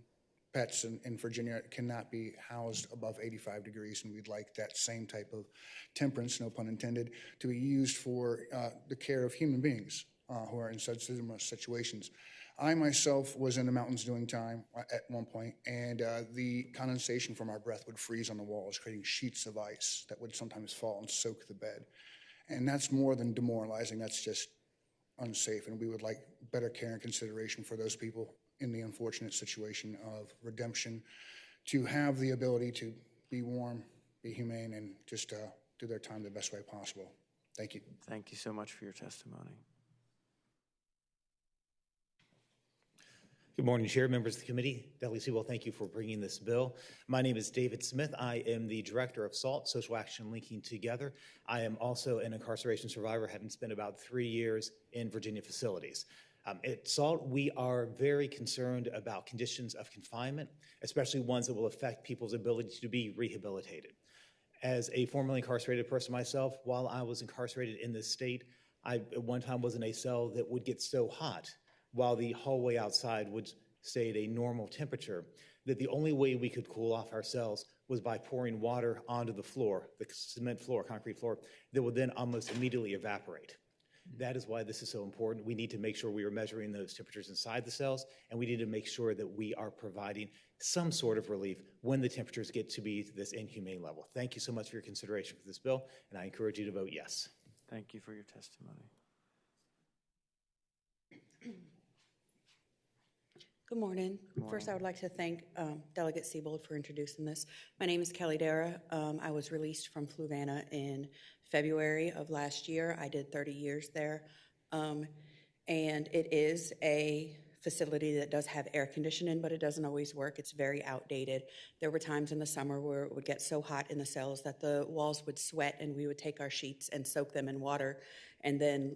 Speaker 5: pets in Virginia. It cannot be housed above 85 degrees, and we'd like that same type of temperance, no pun intended, to be used for the care of human beings who are in such similar situations. I myself was in the mountains doing time at one point, and the condensation from our breath would freeze on the walls, creating sheets of ice that would sometimes fall and soak the bed. And that's more than demoralizing. That's just unsafe, and we would like better care and consideration for those people in the unfortunate situation of redemption to have the ability to be warm, be humane, and just do their time the best way possible. Thank you.
Speaker 1: Thank you so much for your testimony.
Speaker 20: Good morning, Chair, members of the committee. Delegate Sewell, thank you for bringing this bill. My name is David Smith. I am the Director of SALT, Social Action Linking Together. I am also an incarceration survivor, having spent about 3 years in Virginia facilities. At SALT, we are very concerned about conditions of confinement, especially ones that will affect people's ability to be rehabilitated. As a formerly incarcerated person myself, while I was incarcerated in this state, I at one time was in a cell that would get so hot while the hallway outside would stay at a normal temperature, that the only way we could cool off our cells was by pouring water onto the floor, the cement floor, concrete floor, that would then almost immediately evaporate. That is why this is so important. We need to make sure we are measuring those temperatures inside the cells, and we need to make sure that we are providing some sort of relief when the temperatures get to be this inhumane level. Thank you so much for your consideration for this bill, and I encourage you to vote yes.
Speaker 1: Thank you for your testimony.
Speaker 21: Good morning. First, I would like to thank Delegate Siebold for introducing this. My name is Kelly Dara. I was released from Fluvanna in February of last year. I did 30 years there. And it is a facility that does have air conditioning, but it doesn't always work. It's very outdated. There were times in the summer where it would get so hot in the cells that the walls would sweat, and we would take our sheets and soak them in water and then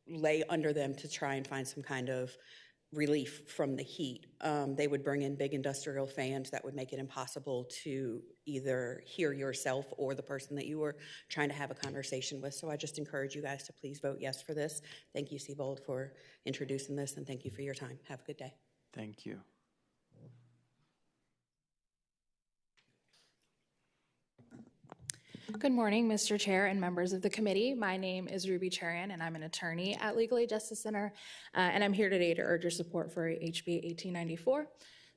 Speaker 21: lay under them to try and find some kind of relief from the heat. They would bring in big industrial fans that would make it impossible to either hear yourself or the person that you were trying to have a conversation with. So I just encourage you guys to please vote yes for this. Thank you, Siebold, for introducing this, and thank you for your time. Have a good day.
Speaker 1: Thank you.
Speaker 22: Good morning, Mr. Chair and members of the committee. My name is Ruby Cherian, and I'm an attorney at Legal Aid Justice Center, and I'm here today to urge your support for HB 1894.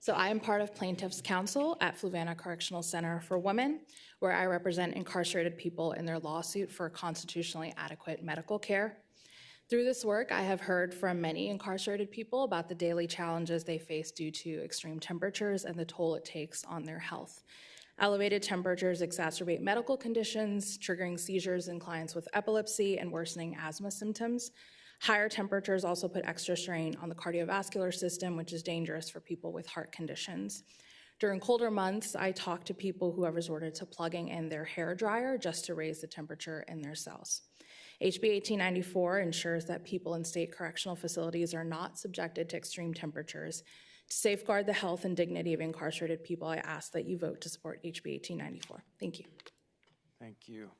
Speaker 22: So I am part of Plaintiffs' Council at Fluvanna Correctional Center for Women, where I represent incarcerated people in their lawsuit for constitutionally adequate medical care. Through this work, I have heard from many incarcerated people about the daily challenges they face due to extreme temperatures and the toll it takes on their health. Elevated temperatures exacerbate medical conditions, triggering seizures in clients with epilepsy and worsening asthma symptoms. Higher temperatures also put extra strain on the cardiovascular system, which is dangerous for people with heart conditions. During colder months, I talk to people who have resorted to plugging in their hair dryer just to raise the temperature in their cells. HB 1894 ensures that people in state correctional facilities are not subjected to extreme temperatures. To safeguard the health and dignity of incarcerated people, I ask that you vote to support HB 1894. Thank you.
Speaker 1: Thank you.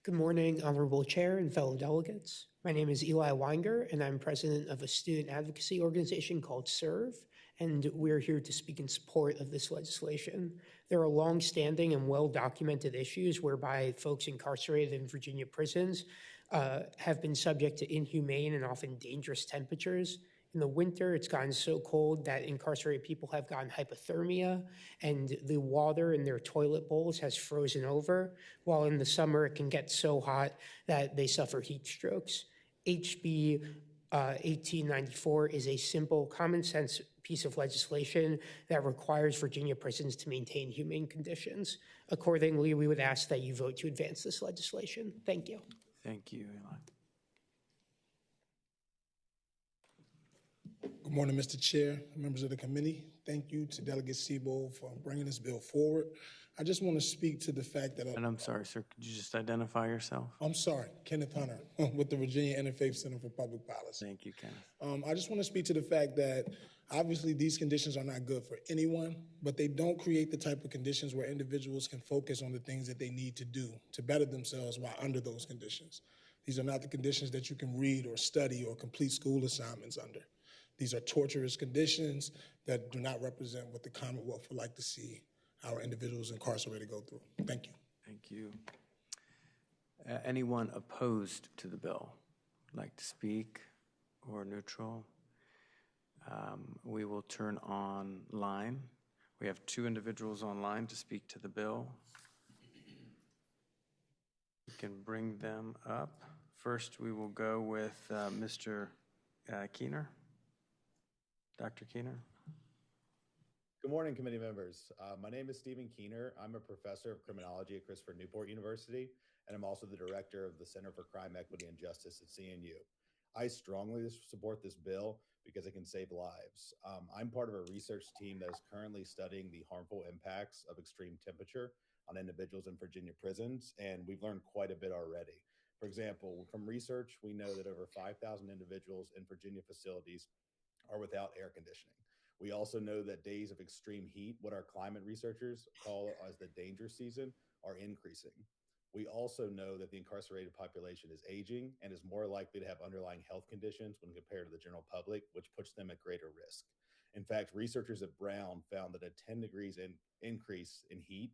Speaker 23: Good morning, Honorable Chair and fellow delegates. My name is Eli Weinger, and I'm president of a student advocacy organization called SERVE, and we're here to speak in support of this legislation. There are long-standing and well-documented issues whereby folks incarcerated in Virginia prisons have been subject to inhumane and often dangerous temperatures. In the winter, it's gotten so cold that incarcerated people have gotten hypothermia, and the water in their toilet bowls has frozen over, while in the summer it can get so hot that they suffer heat strokes. HB 1894 is a simple, common-sense piece of legislation that requires Virginia prisons to maintain humane conditions. Accordingly, we would ask that you vote to advance this legislation. Thank you.
Speaker 1: Thank you, Eli.
Speaker 24: Good morning, Mr. Chair, members of the committee. Thank you to Delegate Siebold for bringing this bill forward. I just want to speak to the fact that—
Speaker 1: And I'm sorry, sir, could you just identify yourself?
Speaker 24: I'm sorry, Kenneth Hunter with the Virginia Interfaith Center for Public Policy.
Speaker 1: Thank you, Kenneth.
Speaker 24: I just want to speak to the fact that obviously these conditions are not good for anyone, but they don't create the type of conditions where individuals can focus on the things that they need to do to better themselves while under those conditions. These are not the conditions that you can read or study or complete school assignments under. These are torturous conditions that do not represent what the Commonwealth would like to see our individuals incarcerated go through. Thank you.
Speaker 1: Thank you. Anyone opposed to the bill? Like to speak or neutral? We will turn online. We have 2 individuals online to speak to the bill. We can bring them up. First, we will go with Mr. Keener. Dr. Keener.
Speaker 2: Good morning, committee members. My name is Stephen Keener. I'm a professor of criminology at Christopher Newport University, and I'm also the director of the Center for Crime, Equity, and Justice at CNU. I strongly support this bill because it can save lives. I'm part of a research team that is currently studying the harmful impacts of extreme temperature on individuals in Virginia prisons, and we've learned quite a bit already. For example, from research, we know that over 5,000 individuals in Virginia facilities are without air conditioning. We also know that days of extreme heat, what our climate researchers call as the danger season, are increasing. We also know that the incarcerated population is aging and is more likely to have underlying health conditions when compared to the general public, which puts them at greater risk. In fact, researchers at Brown found that a 10 degrees increase in heat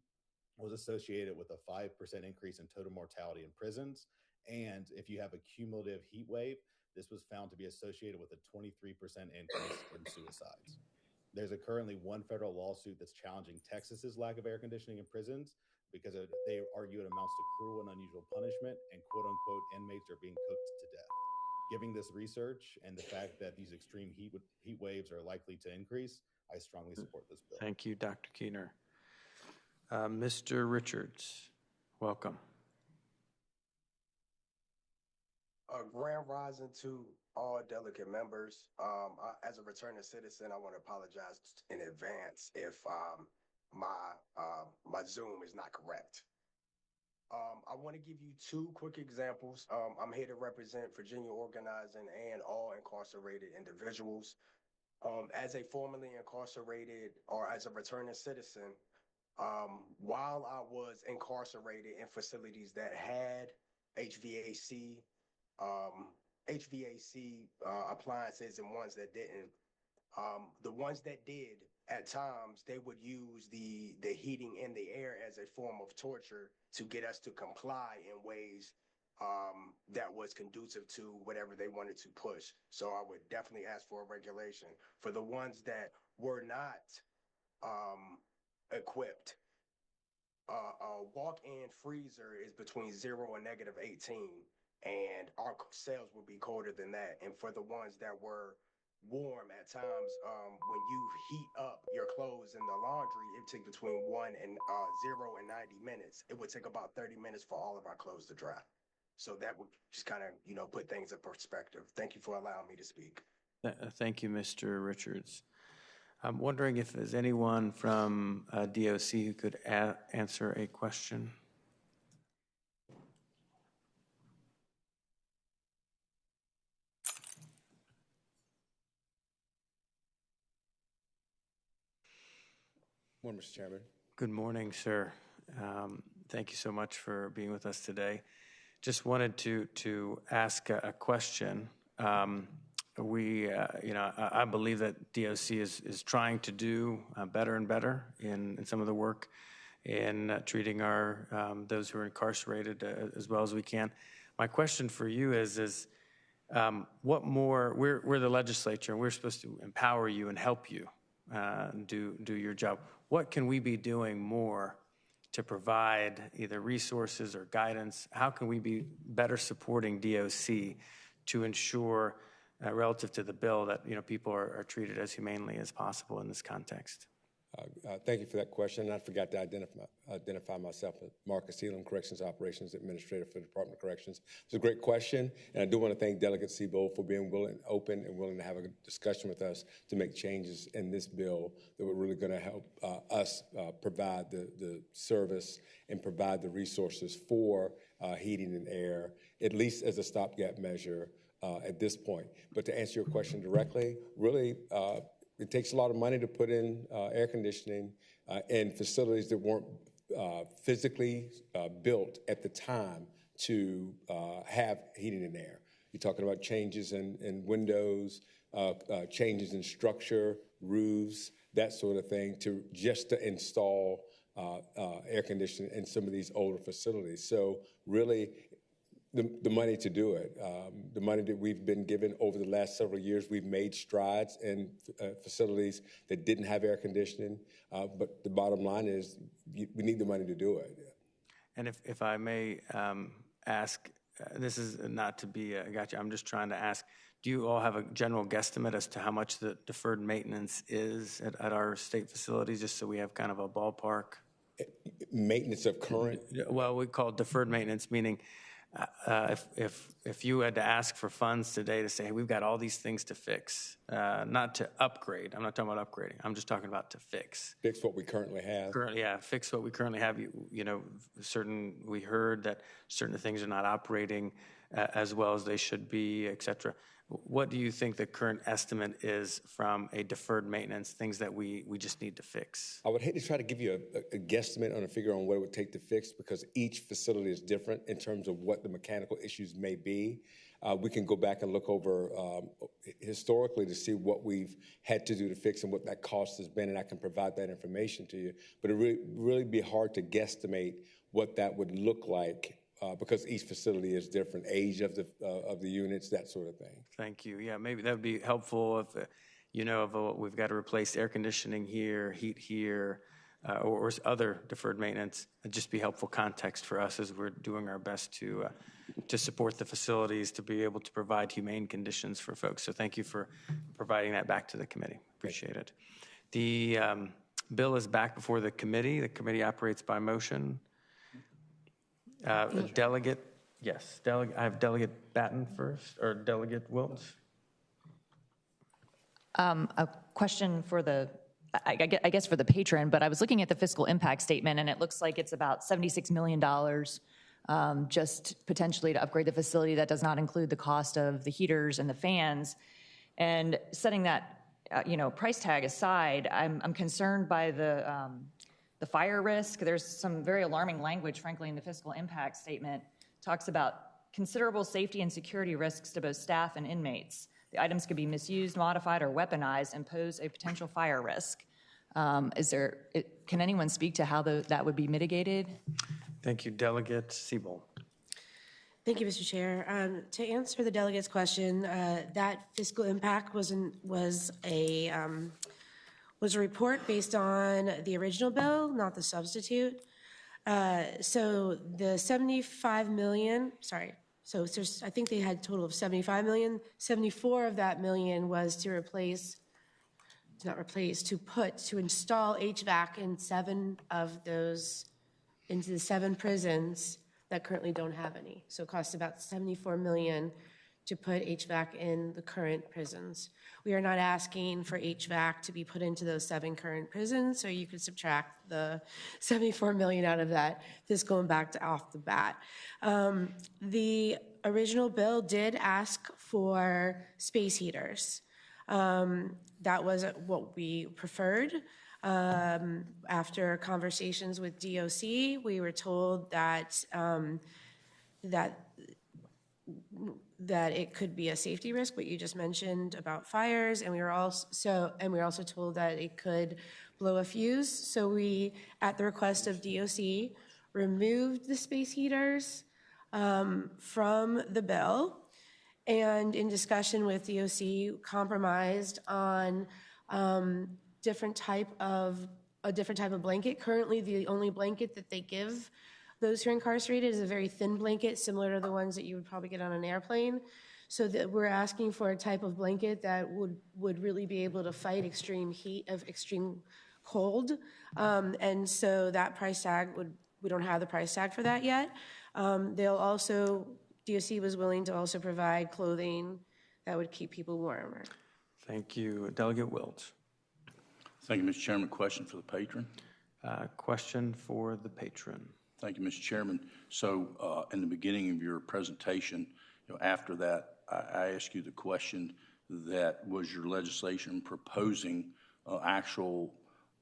Speaker 2: was associated with a 5% increase in total mortality in prisons. And if you have a cumulative heat wave, this was found to be associated with a 23% increase in suicides. There's currently one federal lawsuit that's challenging Texas's lack of air conditioning in prisons because they argue it amounts to cruel and unusual punishment, and quote unquote inmates are being cooked to death. Given this research and the fact that these extreme heat waves are likely to increase, I strongly support this bill.
Speaker 1: Thank you, Dr. Keener. Mr. Richards, welcome.
Speaker 4: Grand rising to all delegate members. As a returning citizen, I want to apologize in advance if my Zoom is not correct. I want to give you two quick examples. I'm here to represent Virginia Organizing and all incarcerated individuals. As a formerly incarcerated or as a returning citizen, while I was incarcerated in facilities that had HVAC appliances and ones that didn't. The ones that did, at times, they would use the heating in the air as a form of torture to get us to comply in ways that was conducive to whatever they wanted to push. So I would definitely ask for a regulation. For the ones that were not equipped, a walk-in freezer is between 0 and -18. And our cells would be colder than that. And for the ones that were warm at times, when you heat up your clothes in the laundry, it took between 0 and 90 minutes. It would take about 30 minutes for all of our clothes to dry. So that would just kind of, put things in perspective. Thank you for allowing me to speak.
Speaker 1: Thank you, Mr. Richards. I'm wondering if there's anyone from DOC who could answer a question.
Speaker 6: Morning, Mr. Chairman.
Speaker 1: Good morning, sir. Thank you so much for being with us today. Just wanted to ask a question. I believe that DOC is trying to do better and better in some of the work in treating those who are incarcerated as well as we can. My question for you is what more? We're the legislature, and we're supposed to empower you and help you do your job. What can we be doing more to provide either resources or guidance? How can we be better supporting DOC to ensure, relative to the bill, that people are treated as humanely as possible in this context?
Speaker 6: Thank you for that question. I forgot to identify myself as Marcus Elam, Corrections Operations Administrator for the Department of Corrections. It's a great question, and I do want to thank Delegate Seabold for being open and willing to have a discussion with us to make changes in this bill that were really going to help us provide the service and provide the resources for heating and air, at least as a stopgap measure at this point. But to answer your question directly, really, it takes a lot of money to put in air conditioning in facilities that weren't physically built at the time to have heating and air. You're talking about changes in windows, changes in structure, roofs, that sort of thing, to install air conditioning in some of these older facilities. So really, the money to do it, the money that we've been given over the last several years, we've made strides in facilities that didn't have air conditioning. But the bottom line is we need the money to do it.
Speaker 1: And if I may ask, this is not to be a gotcha, I'm just trying to ask, do you all have a general guesstimate as to how much the deferred maintenance is at our state facilities, just so we have kind of a ballpark?
Speaker 6: Maintenance of current?
Speaker 1: Well, we call it deferred maintenance, meaning if you had to ask for funds today to say, hey, we've got all these things to fix, not to upgrade. I'm not talking about upgrading. I'm just talking about to fix.
Speaker 6: Fix what we currently have.
Speaker 1: Fix what we currently have. We heard that certain things are not operating as well as they should be, et cetera. What do you think the current estimate is from a deferred maintenance, things that we just need to fix?
Speaker 6: I would hate to try to give you a guesstimate on a figure on what it would take to fix, because each facility is different in terms of what the mechanical issues may be. We can go back and look over historically to see what we've had to do to fix and what that cost has been, and I can provide that information to you. But it really be hard to guesstimate what that would look like, because each facility is different, age of the units, that sort of thing.
Speaker 1: Thank you. Yeah, maybe that would be helpful if, if we've got to replace air conditioning here, heat here, or other deferred maintenance. It'd just be helpful context for us as we're doing our best to support the facilities to be able to provide humane conditions for folks. So thank you for providing that back to the committee. Appreciate it. The bill is back before the committee. The committee operates by motion. Delegate, yes. I have Delegate Batten first, or Delegate Wiltz.
Speaker 12: A question for I guess for the patron, but I was looking at the fiscal impact statement, and it looks like it's about $76 million just potentially to upgrade the facility. That does not include the cost of the heaters and the fans. And setting that price tag aside, I'm concerned by the fire risk. There's some very alarming language, frankly, in the fiscal impact statement. It talks about considerable safety and security risks to both staff and inmates. The items could be misused, modified, or weaponized and pose a potential fire risk. Can anyone speak to how that would be mitigated?
Speaker 1: Thank you, Delegate Siebel.
Speaker 16: Thank you, Mr. Chair. To answer the delegate's question, that fiscal impact was a report based on the original bill, not the substitute. So the 75 million, sorry, so I think they had a total of 75 million. 74 of that million was to install HVAC in 7 of those, into the 7 prisons that currently don't have any. So it costs about 74 million to put HVAC in the current prisons. We are not asking for HVAC to be put into those 7 current prisons, so you could subtract the 74 million out of that fiscal impact off the bat. The original bill did ask for space heaters. That was what we preferred. After conversations with DOC, we were told that it could be a safety risk, what you just mentioned about fires, and we were also told that it could blow a fuse. So we, at the request of DOC, removed the space heaters from the bill, and in discussion with DOC, compromised on a different type of blanket. Currently, the only blanket that they give those who are incarcerated is a very thin blanket, similar to the ones that you would probably get on an airplane. So that we're asking for a type of blanket that would really be able to fight extreme heat of extreme cold. And so that price tag we don't have the price tag for that yet. DOC was willing to also provide clothing that would keep people warmer.
Speaker 1: Thank you. Delegate Wiltz.
Speaker 11: Thank you, Mr. Chairman. Question for the patron.
Speaker 1: Question for the patron.
Speaker 11: Thank you, Mr. Chairman. So in the beginning of your presentation, after that, I asked you the question that was your legislation proposing actual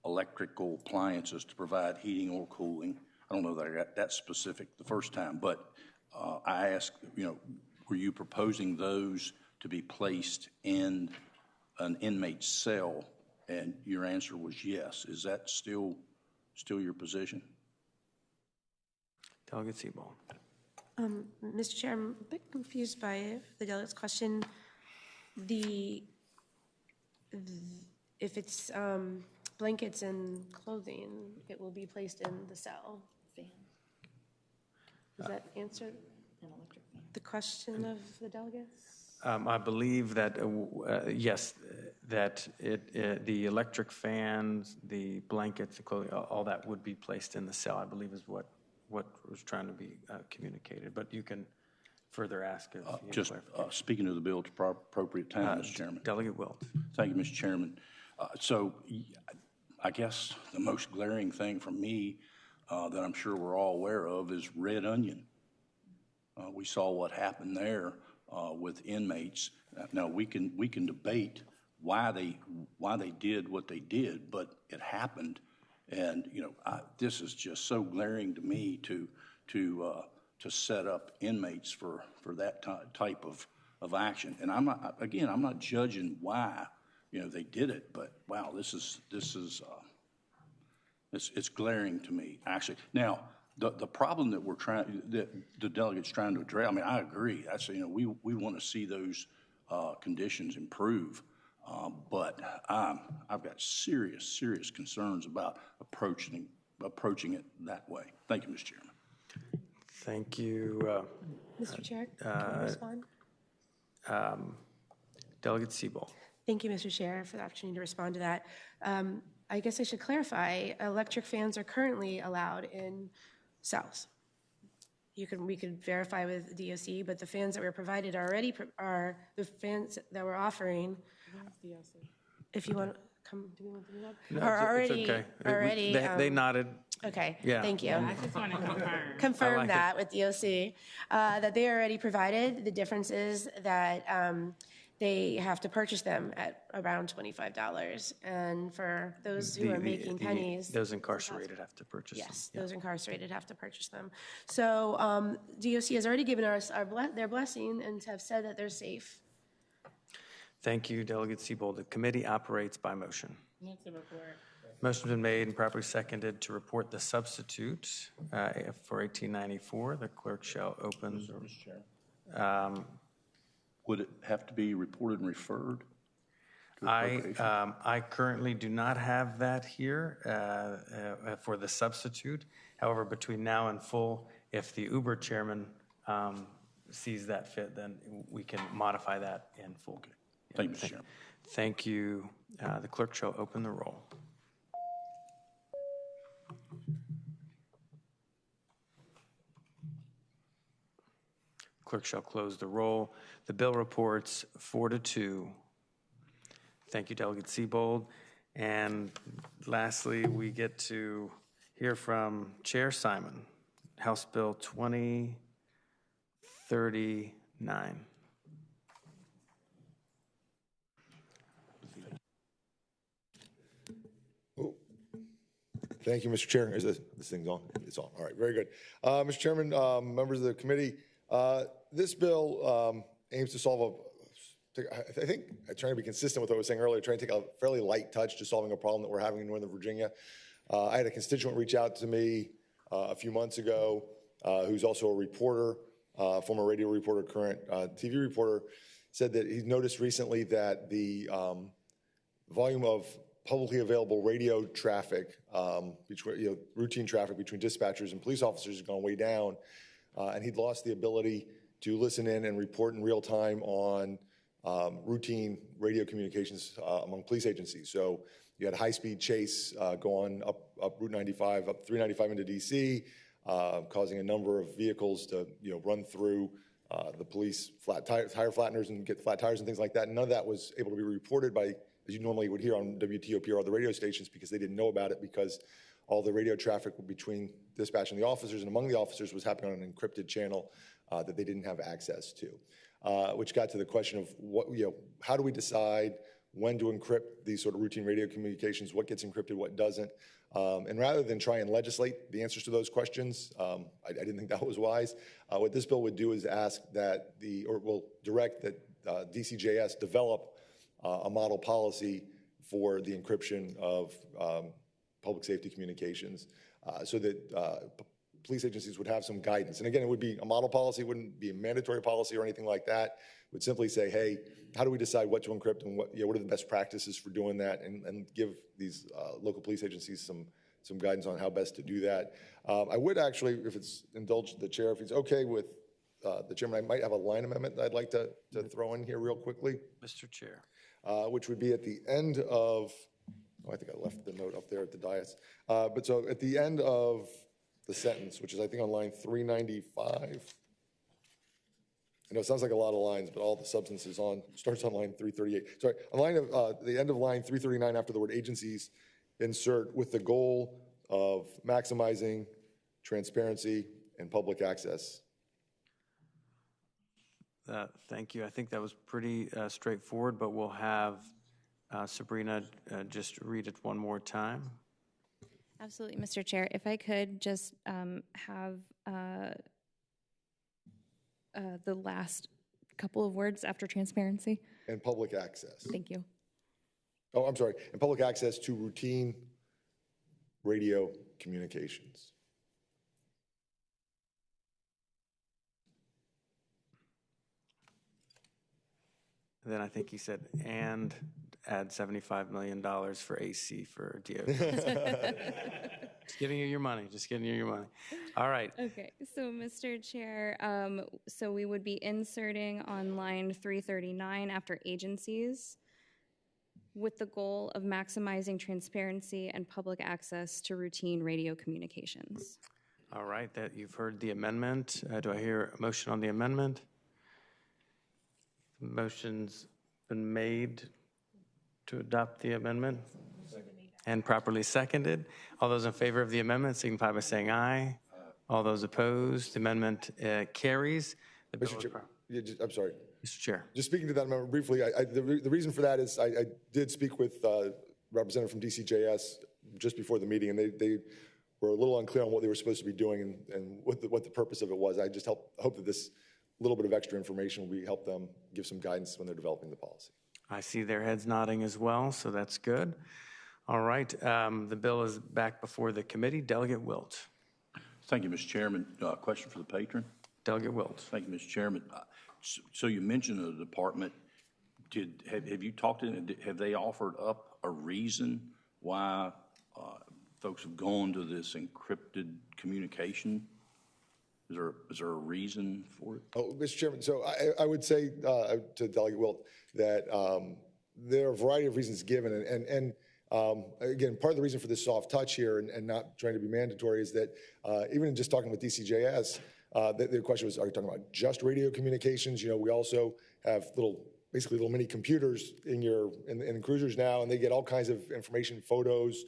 Speaker 11: electrical appliances to provide heating or cooling. I don't know that I got that specific the first time, but I asked, were you proposing those to be placed in an inmate's cell? And your answer was yes. Is that still your position?
Speaker 1: Delegate Siebel.
Speaker 16: Mr. Chair, I'm a bit confused by the delegate's question. If it's blankets and clothing, it will be placed in the cell. Does that answer the question of the delegates?
Speaker 1: I believe that, yes, that the electric fans, the blankets, the clothing, all that would be placed in the cell, I believe is what was trying to be communicated. But you can further ask if you
Speaker 11: Just speaking of the bill at the appropriate time, Mr. Chairman.
Speaker 1: Delegate Wilt.
Speaker 11: Thank you, Mr. Chairman. So I guess the most glaring thing for me that I'm sure we're all aware of is red onion. We saw what happened there with inmates. Now we can debate why they did what they did, but it happened, and this is just so glaring to me to set up inmates for that type of action. And I'm not judging why they did it, but wow, this is it's glaring to me actually. Now the problem that the delegates trying to address, I mean, I agree. That's we want to see those conditions improve, but I've got serious concerns about approaching it that way. Thank you, Mr. Chairman.
Speaker 1: Thank you.
Speaker 16: Mr. Chair, can I respond?
Speaker 1: Delegate Siebel.
Speaker 16: Thank you, Mr. Chair, for the opportunity to respond to that. I guess I should clarify, electric fans are currently allowed in cells. We could verify with DOC, but the fans that were provided are the fans that we're offering. If you want to come, do we want to do that?
Speaker 1: No,
Speaker 16: are already,
Speaker 1: it's okay.
Speaker 16: already.
Speaker 1: They nodded.
Speaker 16: Okay,
Speaker 1: Yeah.
Speaker 16: thank you.
Speaker 8: I just want to
Speaker 16: Confirm
Speaker 1: like
Speaker 16: that with DOC, that they are already provided. The difference is that they have to purchase them at around $25. And for those who are making pennies.
Speaker 1: Those incarcerated have to purchase them.
Speaker 16: Yes, those incarcerated have to purchase them. So DOC has already given us their blessing and have said that they're safe.
Speaker 1: Thank you, Delegate Siebel. The committee operates by motion.
Speaker 8: Move to report.
Speaker 1: Motion's been made and properly seconded to report the substitute for 1894. The clerk shall open.
Speaker 11: Mr. Chair. Would it have to be reported and referred?
Speaker 1: I currently do not have that here for the substitute. However, between now and full, if the Uber chairman sees that fit, then we can modify that in full.
Speaker 11: Okay. Thank you, Mr. Chairman.
Speaker 1: Thank you. The clerk shall open the roll. Clerk shall close the roll. The bill reports 4-2. Thank you, Delegate Siebold. And lastly, we get to hear from Chair Simon, House Bill 2039.
Speaker 3: Thank you, Mr. Chair. Is this thing's on? It's on. All right, very good. Mr. Chairman, members of the committee, this bill aims to solve I think, trying to be consistent with what I was saying earlier, trying to take a fairly light touch to solving a problem that we're having in Northern Virginia. I had a constituent reach out to me a few months ago who's also a reporter, former radio reporter, current TV reporter, said that he's noticed recently that the volume of publicly available radio traffic, routine traffic between dispatchers and police officers has gone way down, and he'd lost the ability to listen in and report in real time on routine radio communications among police agencies. So you had a high-speed chase going up Route 95, up 395 into D.C., causing a number of vehicles to run through the police tire flatteners and get flat tires and things like that. And none of that was able to be reported by, as you normally would hear on WTOP or other radio stations, because they didn't know about it, because all the radio traffic between dispatch and the officers and among the officers was happening on an encrypted channel that they didn't have access to. Which got to the question of how do we decide when to encrypt these sort of routine radio communications, what gets encrypted, what doesn't. And rather than try and legislate the answers to those questions, I didn't think that was wise. What this bill would do is ask that will direct that DCJS develop a model policy for the encryption of public safety communications so that police agencies would have some guidance. And again, it would be a model policy, it wouldn't be a mandatory policy or anything like that. It would simply say, hey, how do we decide what to encrypt and what are the best practices for doing that, and give these local police agencies some guidance on how best to do that. I would actually, if it's indulged the chair, if he's okay with the chairman, I might have a line amendment that I'd like to throw in here real quickly,
Speaker 1: Mr. Chair.
Speaker 3: which would be at the end of, I think I left the note up there at the dais. But so at the end of the sentence, which is I think on line 395. I know it sounds like a lot of lines, but all the substance is starts on line 338. Sorry, on line of, the end of line 339 after the word agencies, insert with the goal of maximizing transparency and public access.
Speaker 1: Thank you. I think that was pretty straightforward, but we'll have Sabrina just read it one more time.
Speaker 9: Absolutely, Mr. Chair. If I could just have the last couple of words after transparency.
Speaker 3: And public access.
Speaker 9: Thank you.
Speaker 3: Oh, I'm sorry. And public access to routine radio communications.
Speaker 1: And then I think he said, and add $75 million for AC for DOD. Just giving you your money. Just giving you your money. All right.
Speaker 9: Okay. So, Mr. Chair, so we would be inserting on line 339 after agencies with the goal of maximizing transparency and public access to routine radio communications.
Speaker 1: All right. That you've heard the amendment. Do I hear a motion on the amendment? Motion's been made to adopt the amendment and properly seconded. All those in favor of the amendment signify by saying aye. All those opposed, the amendment carries.
Speaker 3: Mr. Chair, I'm sorry.
Speaker 1: Mr. Chair.
Speaker 3: Just speaking to that amendment briefly, the reason for that is I did speak with a representative from DCJS just before the meeting, and they were a little unclear on what they were supposed to be doing and what the purpose of it was. I just hope that this little bit of extra information will help them give some guidance when they're developing the policy.
Speaker 1: I see their heads nodding as well, so that's good. All right, the bill is back before the committee. Delegate Wilt.
Speaker 11: Thank you, Mr. Chairman. Question for the patron.
Speaker 1: Delegate Wilt.
Speaker 11: Thank you, Mr. Chairman. So you mentioned the department. Have you talked to them? Have they offered up a reason why folks have gone to this encrypted communication? Is there a reason for it?
Speaker 3: Oh, Mr. Chairman, so I would say to Delegate Wilt that there are a variety of reasons given. And again, part of the reason for this soft touch here and not trying to be mandatory is that even in just talking with DCJS, the question was, are you talking about just radio communications? You know, we also have basically little mini computers in cruisers now, and they get all kinds of information, photos,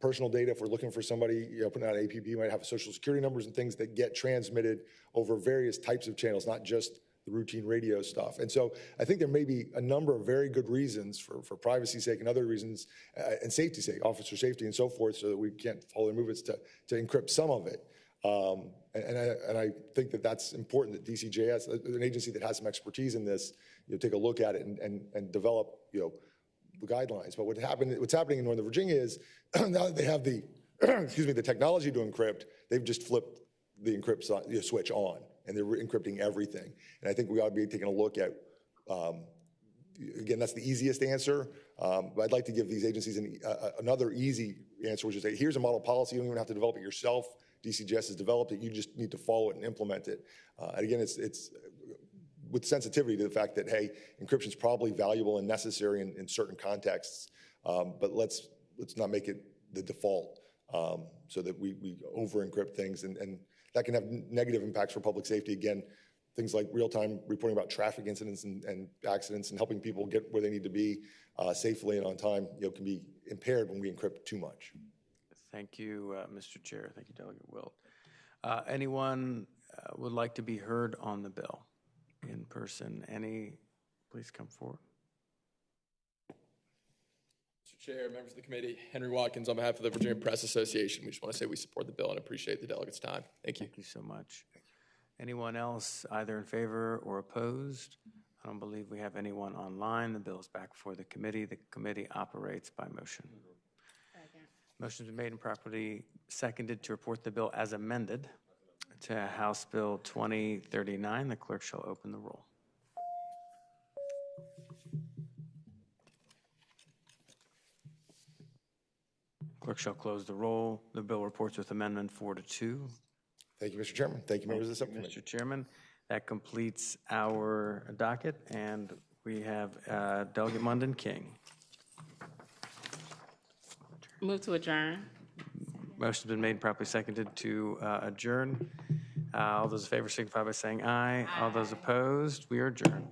Speaker 3: personal data. If we're looking for somebody, putting out an APB, you might have social security numbers and things that get transmitted over various types of channels, not just the routine radio stuff. And so I think there may be a number of very good reasons for privacy's sake and other reasons, and safety's sake, officer safety and so forth, so that we can't follow their movements to encrypt some of it. And I think that that's important that DCJS, an agency that has some expertise in this, take a look at it and develop, the guidelines. But what's happening in Northern Virginia is now that they have the, the technology to encrypt, they've just flipped the encrypt switch on, and they're encrypting everything. And I think we ought to be taking a look at, again, that's the easiest answer, but I'd like to give these agencies another easy answer, which is say, here's a model policy. You don't even have to develop it yourself. DCJS has developed it. You just need to follow it and implement it. And again, it's with sensitivity to the fact that, hey, encryption is probably valuable and necessary in certain contexts, but let's not make it the default so that we over-encrypt things, and that can have negative impacts for public safety. Again, things like real-time reporting about traffic incidents and accidents and helping people get where they need to be safely and on time, can be impaired when we encrypt too much.
Speaker 1: Thank you, Mr. Chair. Thank you, Delegate Wilt. Anyone would like to be heard on the bill in person? Please come forward.
Speaker 7: Mr. Chair, members of the committee, Henry Watkins on behalf of the Virginia Press Association. We just want to say we support the bill and appreciate the delegates' time. Thank you.
Speaker 1: Thank you so much. Anyone else either in favor or opposed? I don't believe we have anyone online. The bill is back before the committee. The committee operates by motion. Motion's been made and properly seconded to report the bill as amended to House Bill 2039. The clerk shall open the roll. Clerk shall close the roll. The bill reports with amendment 4-2.
Speaker 3: Thank you, Mr. Chairman. Thank you, members of the subcommittee.
Speaker 1: Mr. Chairman, that completes our docket, and we have Delegate Munden King.
Speaker 8: Move to adjourn.
Speaker 1: Motion's been made, properly seconded to adjourn. All those in favor signify by saying aye. All those opposed, we are adjourned.